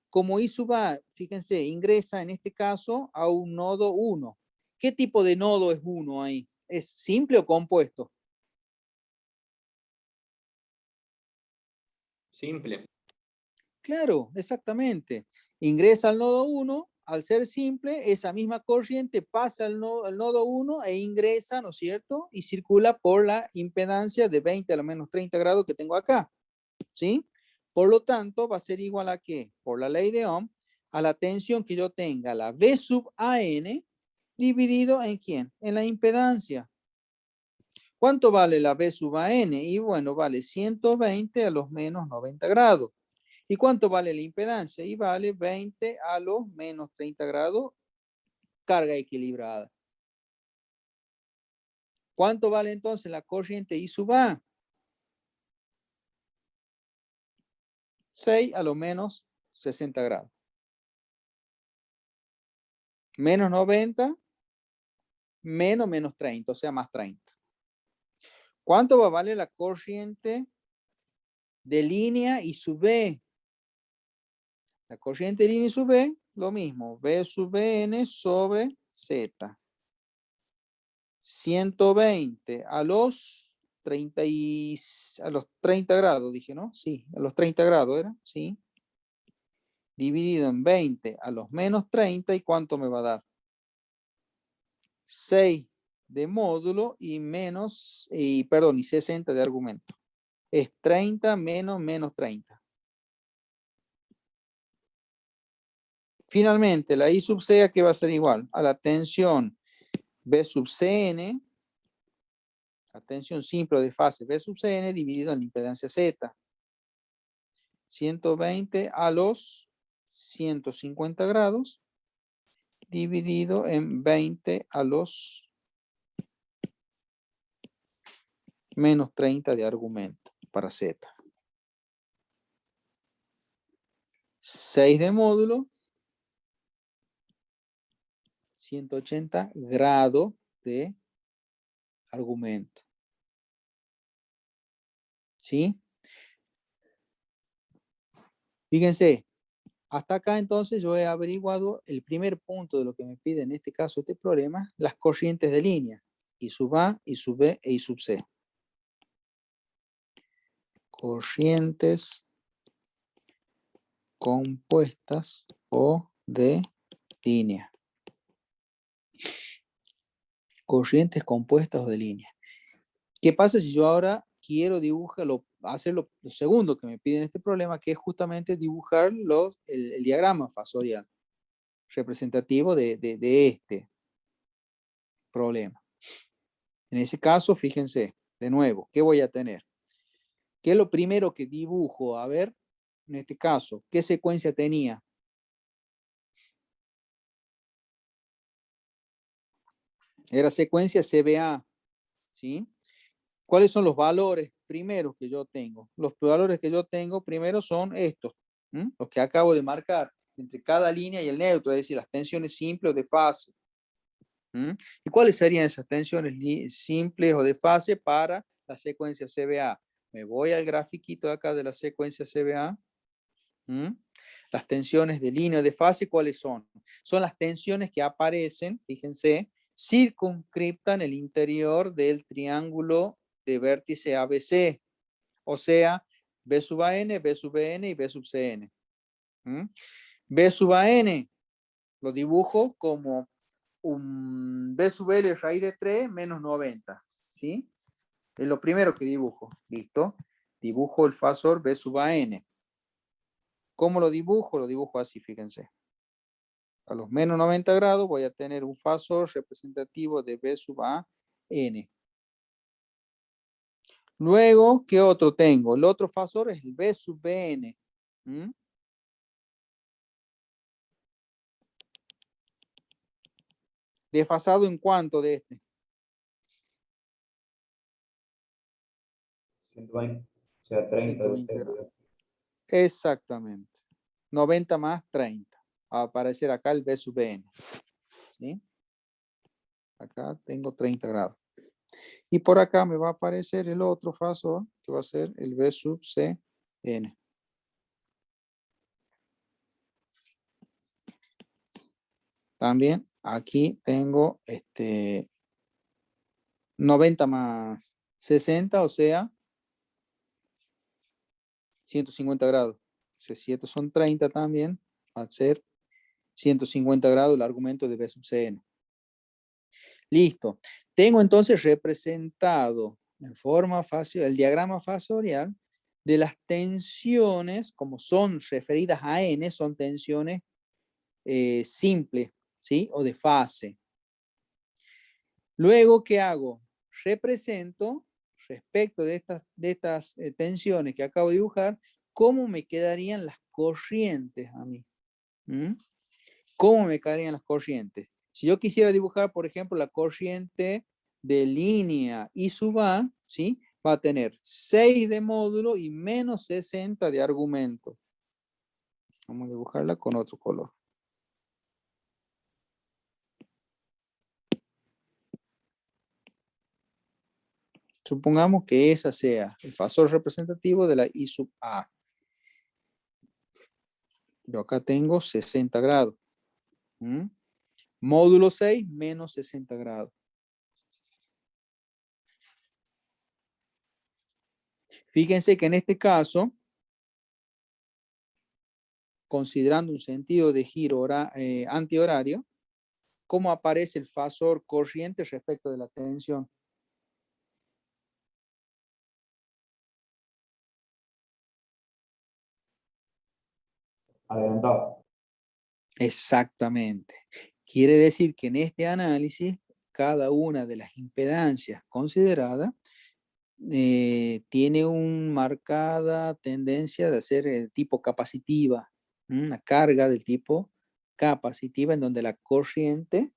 como I sub A, fíjense, ingresa en este caso a un nodo 1. ¿Qué tipo de nodo es 1 ahí? ¿Es simple o compuesto? Simple. Claro, exactamente. Ingresa al nodo 1, al ser simple, esa misma corriente pasa al nodo 1 e ingresa, ¿no es cierto? Y circula por la impedancia de 20 a lo menos 30 grados que tengo acá, ¿sí? Por lo tanto, va a ser igual a ¿qué? Por la ley de Ohm, a la tensión que yo tenga, la V sub AN, dividido en ¿quién? En la impedancia. ¿Cuánto vale la V sub AN? Y bueno, vale 120 a los menos 90 grados. ¿Y cuánto vale la impedancia? Y vale 20 a los menos 30 grados, carga equilibrada. ¿Cuánto vale entonces la corriente I sub A? 6 a los menos 60 grados. Menos 90, menos 30, o sea, más 30. ¿Cuánto va a valer la corriente de línea I sub B? La corriente de línea I sub B, lo mismo, V sub N sobre Z. 120 a los 30 grados, dije, ¿no? Sí, a los 30 grados era, sí. Dividido en 20 a los menos 30, ¿y cuánto me va a dar? 6 de módulo y y 60 de argumento. Es 30 menos 30. Finalmente, la I sub C, ¿a qué va a ser igual? A la tensión B sub Cn, la tensión simple de fase B sub Cn dividido en la impedancia Z. 120 a los 150 grados dividido en 20 a los menos 30 de argumento para Z. 6 de módulo, 180 grados de argumento. ¿Sí? Fíjense, hasta acá entonces yo he averiguado el primer punto de lo que me pide en este caso este problema, las corrientes de línea, I sub A, I sub B e I sub C. Corrientes compuestas o de línea. Corrientes compuestas o de línea. ¿Qué pasa si yo ahora quiero dibujarlo, hacer lo segundo que me piden este problema, que es justamente dibujar el diagrama fasorial representativo de este problema? En ese caso, fíjense, de nuevo, ¿qué voy a tener? ¿Qué es lo primero que dibujo? A ver, en este caso, ¿qué secuencia tenía? Era secuencia CBA, ¿sí? ¿Cuáles son los valores primeros que yo tengo? Los valores que yo tengo primero son estos, los que acabo de marcar entre cada línea y el neutro, es decir, las tensiones simples o de fase. ¿Y cuáles serían esas tensiones simples o de fase para la secuencia CBA? Me voy al grafiquito de acá de la secuencia CBA. Las tensiones de línea de fase, ¿cuáles son? Son las tensiones que aparecen, fíjense, circunscriptan el interior del triángulo de vértice ABC, o sea, B sub AN, B sub BN y B sub CN. B sub AN lo dibujo como un B sub L raíz de 3 menos 90, ¿sí? Es lo primero que dibujo, ¿listo? Dibujo el fasor B sub AN. ¿Cómo lo dibujo? Lo dibujo así, fíjense. A los menos 90 grados voy a tener un fasor representativo de B sub A, N. Luego, ¿qué otro tengo? El otro fasor es el B sub BN. ¿Desfasado en cuánto de este? 120, o sea, 30 de 120 grados. centro. Exactamente. 90 más 30. Va a aparecer acá el B sub BN. ¿Sí? Acá tengo 30 grados. Y por acá me va a aparecer el otro fasor, que va a ser el B sub CN. También aquí tengo 90 más 60, o sea, 150 grados. Si estos son 30 también, va a ser 150 grados el argumento de B sub CN. Listo. Tengo entonces representado en forma fácil el diagrama fasorial de las tensiones, como son referidas a N, son tensiones simples, ¿sí? O de fase. Luego, ¿qué hago? Represento, respecto de estas tensiones que acabo de dibujar, cómo me quedarían las corrientes a mí. ¿Cómo me quedarían las corrientes? Si yo quisiera dibujar, por ejemplo, la corriente de línea I sub A, ¿sí? Va a tener 6 de módulo y menos 60 de argumento. Vamos a dibujarla con otro color. Supongamos que esa sea el fasor representativo de la I sub A. Yo acá tengo 60 grados. Módulo 6 menos 60 grados. Fíjense que en este caso, considerando un sentido de giro antihorario, ¿cómo aparece el fasor corriente respecto de la tensión? Adelantado. Exactamente. Quiere decir que en este análisis, cada una de las impedancias consideradas tiene una marcada tendencia de ser el tipo capacitiva, una carga del tipo capacitiva en donde la corriente,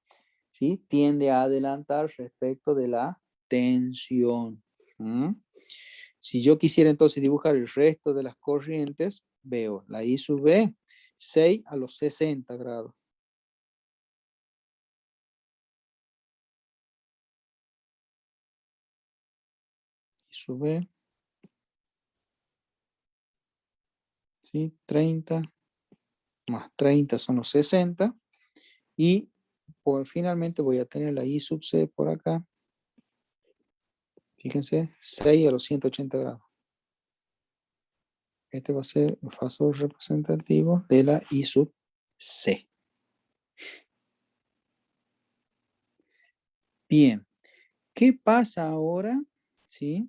¿sí?, tiende a adelantar respecto de la tensión. Si yo quisiera entonces dibujar el resto de las corrientes, veo la I sub B, 6 a los 60 grados. I sub B, ¿sí? 30 más 30 son los 60. Y finalmente voy a tener la I sub C por acá. Fíjense, 6 a los 180 grados. Este va a ser el fasor representativo de la I sub C. Bien, ¿qué pasa ahora? ¿Sí?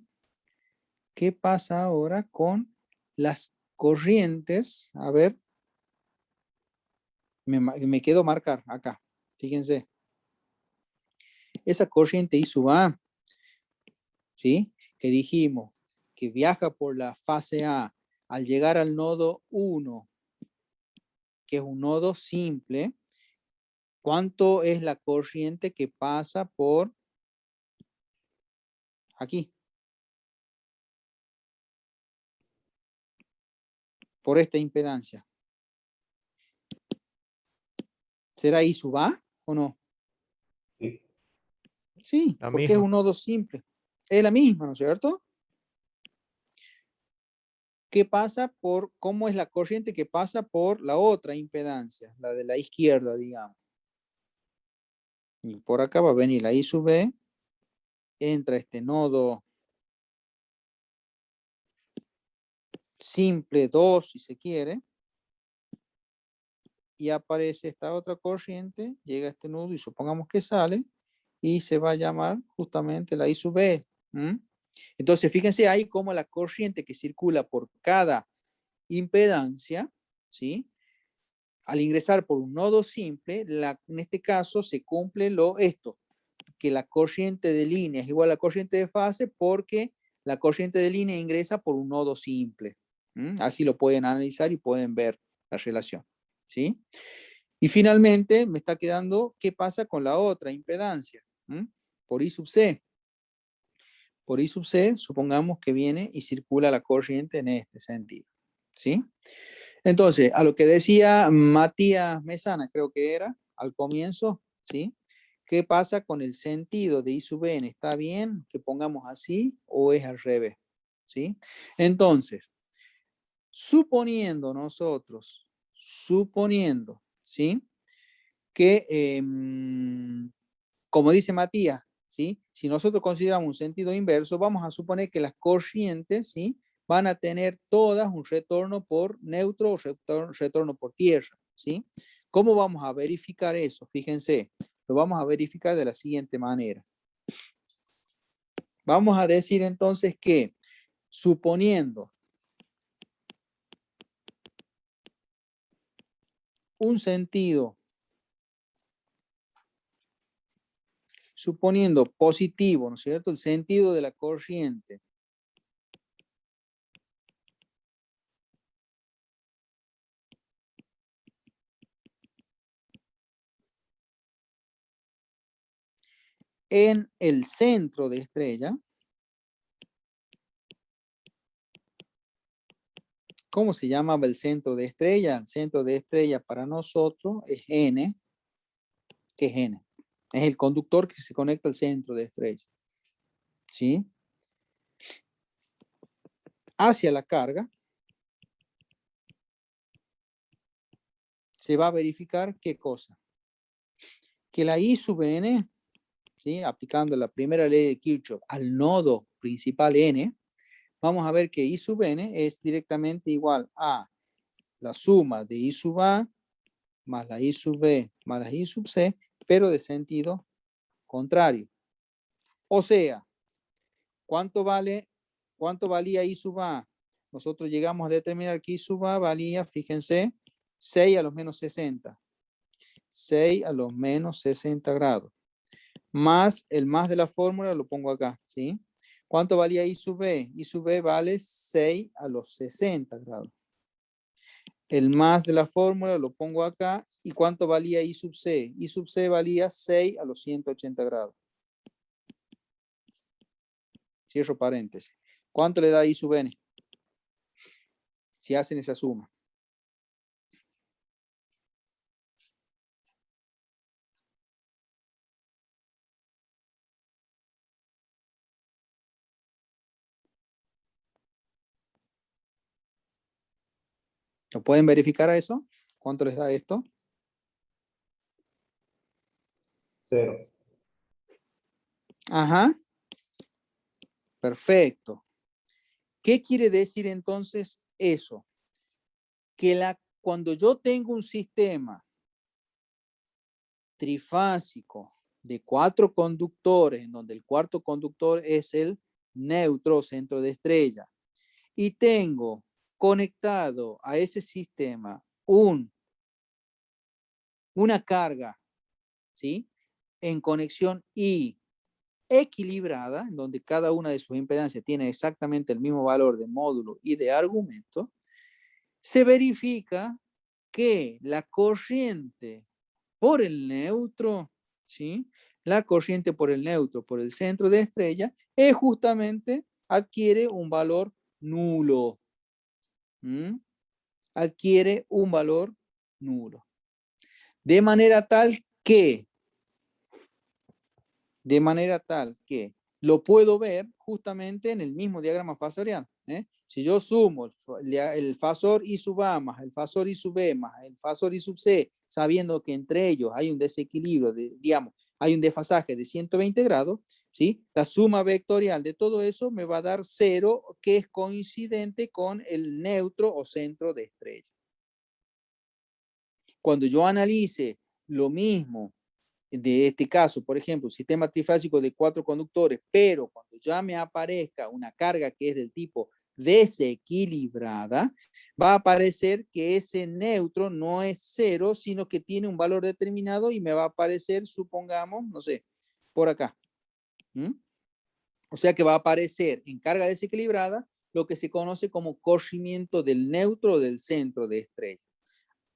¿Qué pasa ahora con las corrientes? A ver, me quedo marcar acá. Fíjense. Esa corriente I sub A, ¿sí?, que dijimos que viaja por la fase A al llegar al nodo 1, que es un nodo simple, ¿Cuánto es la corriente que pasa por aquí? Por esta impedancia. ¿Será I sub A o no? Sí. Sí, La porque es misma. un nodo simple. Es la misma, ¿no es cierto? ¿Qué pasa por, cómo es la corriente que pasa por la otra impedancia, la de la izquierda, digamos? Y por acá va a venir la I sub B, entra este nodo simple 2, si se quiere, y aparece esta otra corriente, llega a este nodo y supongamos que sale, y se va a llamar justamente la I sub B. Entonces, fíjense ahí cómo la corriente que circula por cada impedancia, ¿sí? Al ingresar por un nodo simple, en este caso se cumple esto, que la corriente de línea es igual a la corriente de fase porque la corriente de línea ingresa por un nodo simple. Así lo pueden analizar y pueden ver la relación, ¿sí? Y finalmente me está quedando qué pasa con la otra impedancia, por I sub C. Por I sub C, supongamos que viene y circula la corriente en este sentido, ¿sí? Entonces, a lo que decía Matías Mesana, creo que era, al comienzo, ¿sí? ¿Qué pasa con el sentido de I sub n? ¿Está bien que pongamos así o es al revés? ¿Sí? Entonces, suponiendo nosotros, ¿sí? Que, como dice Matías, ¿sí? Si nosotros consideramos un sentido inverso, vamos a suponer que las corrientes, ¿sí? Van a tener todas un retorno por neutro o retorno por tierra, ¿sí? ¿Cómo vamos a verificar eso? Fíjense, lo vamos a verificar de la siguiente manera. Vamos a decir entonces que, suponiendo un sentido, suponiendo positivo, ¿no es cierto? El sentido de la corriente en el centro de estrella. ¿Cómo se llamaba el centro de estrella? El centro de estrella para nosotros es N. ¿Qué es N? Es el conductor que se conecta al centro de estrella. ¿Sí? Hacia la carga se va a verificar ¿qué cosa? Que la I sub N, ¿sí? Aplicando la primera ley de Kirchhoff al nodo principal N, vamos a ver que I sub N es directamente igual a la suma de I sub A más la I sub B más la I sub C, pero de sentido contrario. O sea, ¿cuánto valía I sub A? Nosotros llegamos a determinar que I sub A valía, fíjense, 6 a los menos 60. 6 a los menos 60 grados. Más el más de la fórmula lo pongo acá, ¿sí? ¿Cuánto valía I sub B? I sub B vale 6 a los 60 grados. El más de la fórmula lo pongo acá. ¿Y cuánto valía I sub C? I sub C valía 6 a los 180 grados. Cierro paréntesis. ¿Cuánto le da I sub N? Si hacen esa suma. ¿Lo pueden verificar a eso? ¿Cuánto les da esto? 0. Ajá. Perfecto. ¿Qué quiere decir entonces eso? Que cuando yo tengo un sistema trifásico de 4 conductores, en donde el cuarto conductor es el neutro centro de estrella, y tengo conectado a ese sistema una carga, ¿sí? En conexión I equilibrada, en donde cada una de sus impedancias tiene exactamente el mismo valor de módulo y de argumento, se verifica que la corriente por el neutro, ¿sí? La corriente por el neutro, por el centro de estrella, es justamente, adquiere un valor nulo. ¿Mm? Adquiere un valor nulo. De manera tal que lo puedo ver justamente en el mismo diagrama fasorial. Si yo sumo el fasor I sub A más el fasor I sub B más el fasor I sub C, sabiendo que entre ellos hay un desequilibrio, digamos, hay un desfasaje de 120 grados, ¿sí? La suma vectorial de todo eso me va a dar 0, que es coincidente con el neutro o centro de estrella. Cuando yo analice lo mismo de este caso, por ejemplo, sistema trifásico de 4 conductores, pero cuando ya me aparezca una carga que es del tipo desequilibrada, va a aparecer que ese neutro no es 0, sino que tiene un valor determinado y me va a aparecer, supongamos, no sé, por acá. O sea que va a aparecer en carga desequilibrada lo que se conoce como corrimiento del neutro o del centro de estrella.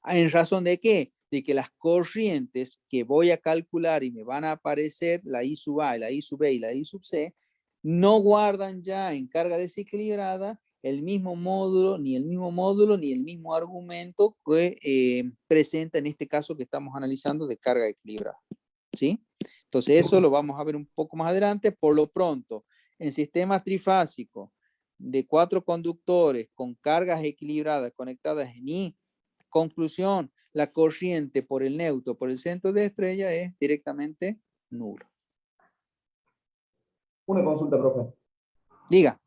¿En razón de qué? De que las corrientes que voy a calcular y me van a aparecer, la I sub A, la I sub B y la I sub C, no guardan ya en carga desequilibrada el mismo módulo, ni el mismo argumento que presenta en este caso que estamos analizando de carga equilibrada. ¿Sí? Entonces eso lo vamos a ver un poco más adelante. Por lo pronto, en sistemas trifásicos de 4 conductores con cargas equilibradas conectadas en I, conclusión, la corriente por el neutro, por el centro de estrella es directamente nulo. Una consulta, profe. Diga.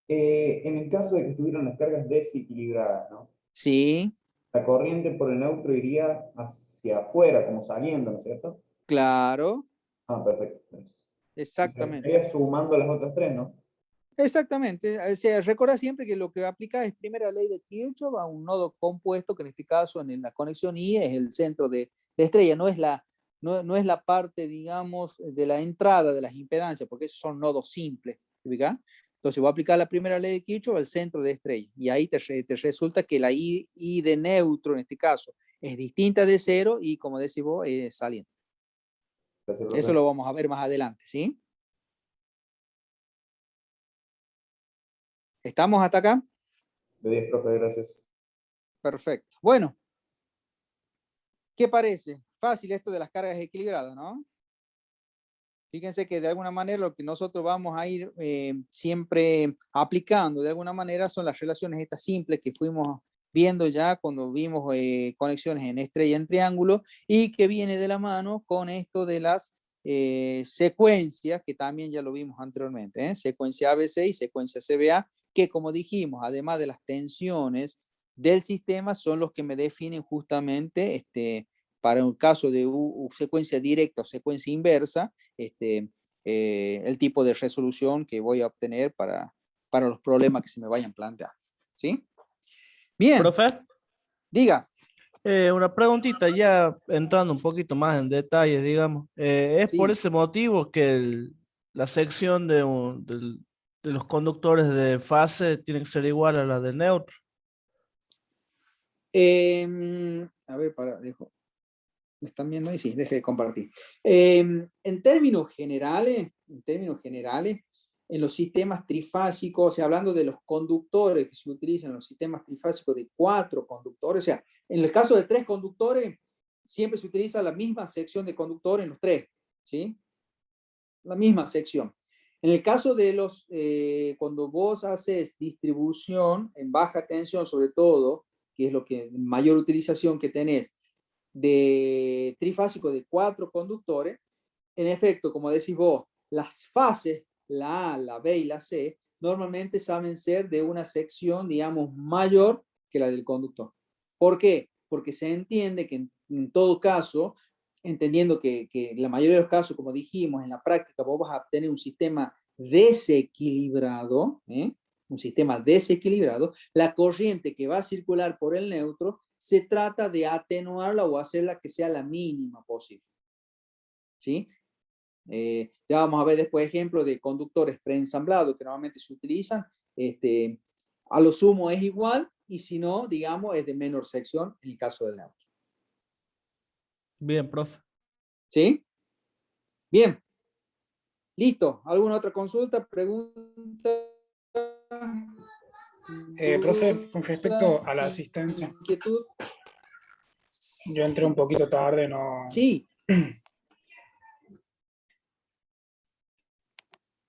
En el caso de que estuvieran las cargas desequilibradas, ¿no? Sí. La corriente por el neutro iría hacia afuera, como saliendo, ¿no es cierto? Claro. Ah, perfecto. Exactamente. Estaría sumando las otras tres, ¿no? Exactamente. O sea, recuerda siempre que lo que aplica es primera ley de Kirchhoff a un nodo compuesto, que en este caso en la conexión I es el centro de estrella, no es la parte, digamos, de la entrada de las impedancias, porque esos son nodos simples. ¿Verdad? Entonces voy a aplicar la primera ley de Kirchhoff al centro de estrella, y ahí te resulta que la I de neutro, en este caso, es distinta de 0 y, como decís vos, es saliente. Eso lo vamos a ver más adelante, ¿sí? ¿Estamos hasta acá? De 10, profe, gracias. Perfecto. Bueno, ¿qué parece? Fácil esto de las cargas equilibradas, ¿no? Fíjense que de alguna manera lo que nosotros vamos a ir siempre aplicando de alguna manera son las relaciones estas simples que fuimos viendo ya cuando vimos conexiones en estrella en triángulo, y que viene de la mano con esto de las secuencias, que también ya lo vimos anteriormente, secuencia ABC y secuencia CBA, que como dijimos, además de las tensiones del sistema, son los que me definen justamente para un caso de secuencia directa o secuencia inversa, el tipo de resolución que voy a obtener para los problemas que se me vayan planteando. ¿Sí? Bien. Profe, Diga. una preguntita ya entrando un poquito más en detalles, digamos. ¿Es por Sí. ese motivo que la sección de los conductores de fase tiene que ser igual a la de neutro? A ver, dejo. ¿Me están viendo ahí? Sí, deje de compartir. En términos generales, en los sistemas trifásicos, o sea, hablando de los conductores que se utilizan en los sistemas trifásicos de 4 conductores, o sea, en el caso de 3 conductores, siempre se utiliza la misma sección de conductores en los 3, ¿sí? La misma sección. En el caso de cuando vos haces distribución en baja tensión, sobre todo, que es lo que mayor utilización que tenés, de trifásico de 4 conductores, en efecto, como decís vos, las fases, la A, la B y la C, normalmente saben ser de una sección, digamos, mayor que la del conductor. ¿Por qué? Porque se entiende que en todo caso, entendiendo que la mayoría de los casos, como dijimos, en la práctica vos vas a obtener un sistema desequilibrado, la corriente que va a circular por el neutro se trata de atenuarla o hacerla que sea la mínima posible. ¿Sí? Ya vamos a ver después ejemplos de conductores preensamblados que normalmente se utilizan. A lo sumo es igual, y si no, digamos, es de menor sección en el caso del neutro. Bien, profe. ¿Sí? Bien. Listo. ¿Alguna otra consulta, pregunta? Profe, con respecto a la asistencia, ¿Inquietud? yo entré un poquito tarde, no. Sí.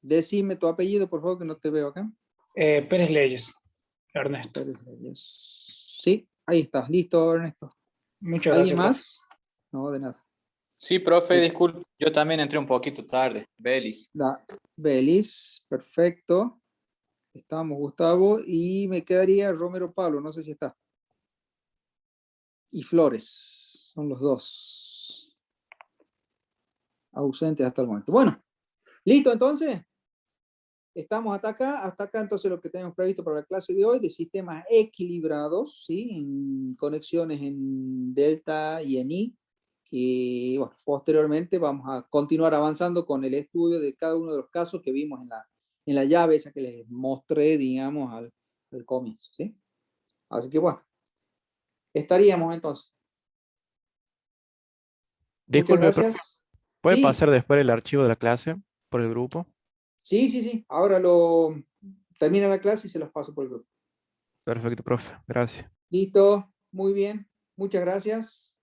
Decime tu apellido, por favor, que no te veo acá. Pérez Leyes, Ernesto. Pérez Reyes. Sí, ahí está. Listo, Ernesto. Muchas ¿Alguien gracias. más? No, de nada. Sí, profe, disculpe, yo también entré un poquito tarde. Belis. Belis, perfecto. Estamos, Gustavo. Y me quedaría Romero Pablo, no sé si está. Y Flores, son los dos ausentes hasta el momento. Bueno, listo entonces. Estamos hasta acá entonces lo que tenemos previsto para la clase de hoy de sistemas equilibrados, ¿sí? En conexiones en delta y en I. Y bueno, posteriormente vamos a continuar avanzando con el estudio de cada uno de los casos que vimos en la llave esa que les mostré, digamos, al comienzo, ¿sí? Así que bueno, estaríamos entonces. Disculpe, Muchas gracias. ¿puede Sí, pasar después el archivo de la clase por el grupo? sí. Ahora termina la clase y se los paso por el grupo. Perfecto, profe. Gracias. Listo, muy bien. Muchas gracias.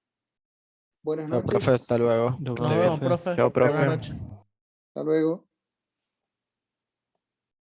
Buenas Chao, noches. profe, hasta luego. Nos Que esté bien. vemos, profe. Chao, profe. Buenas noches. Hasta luego.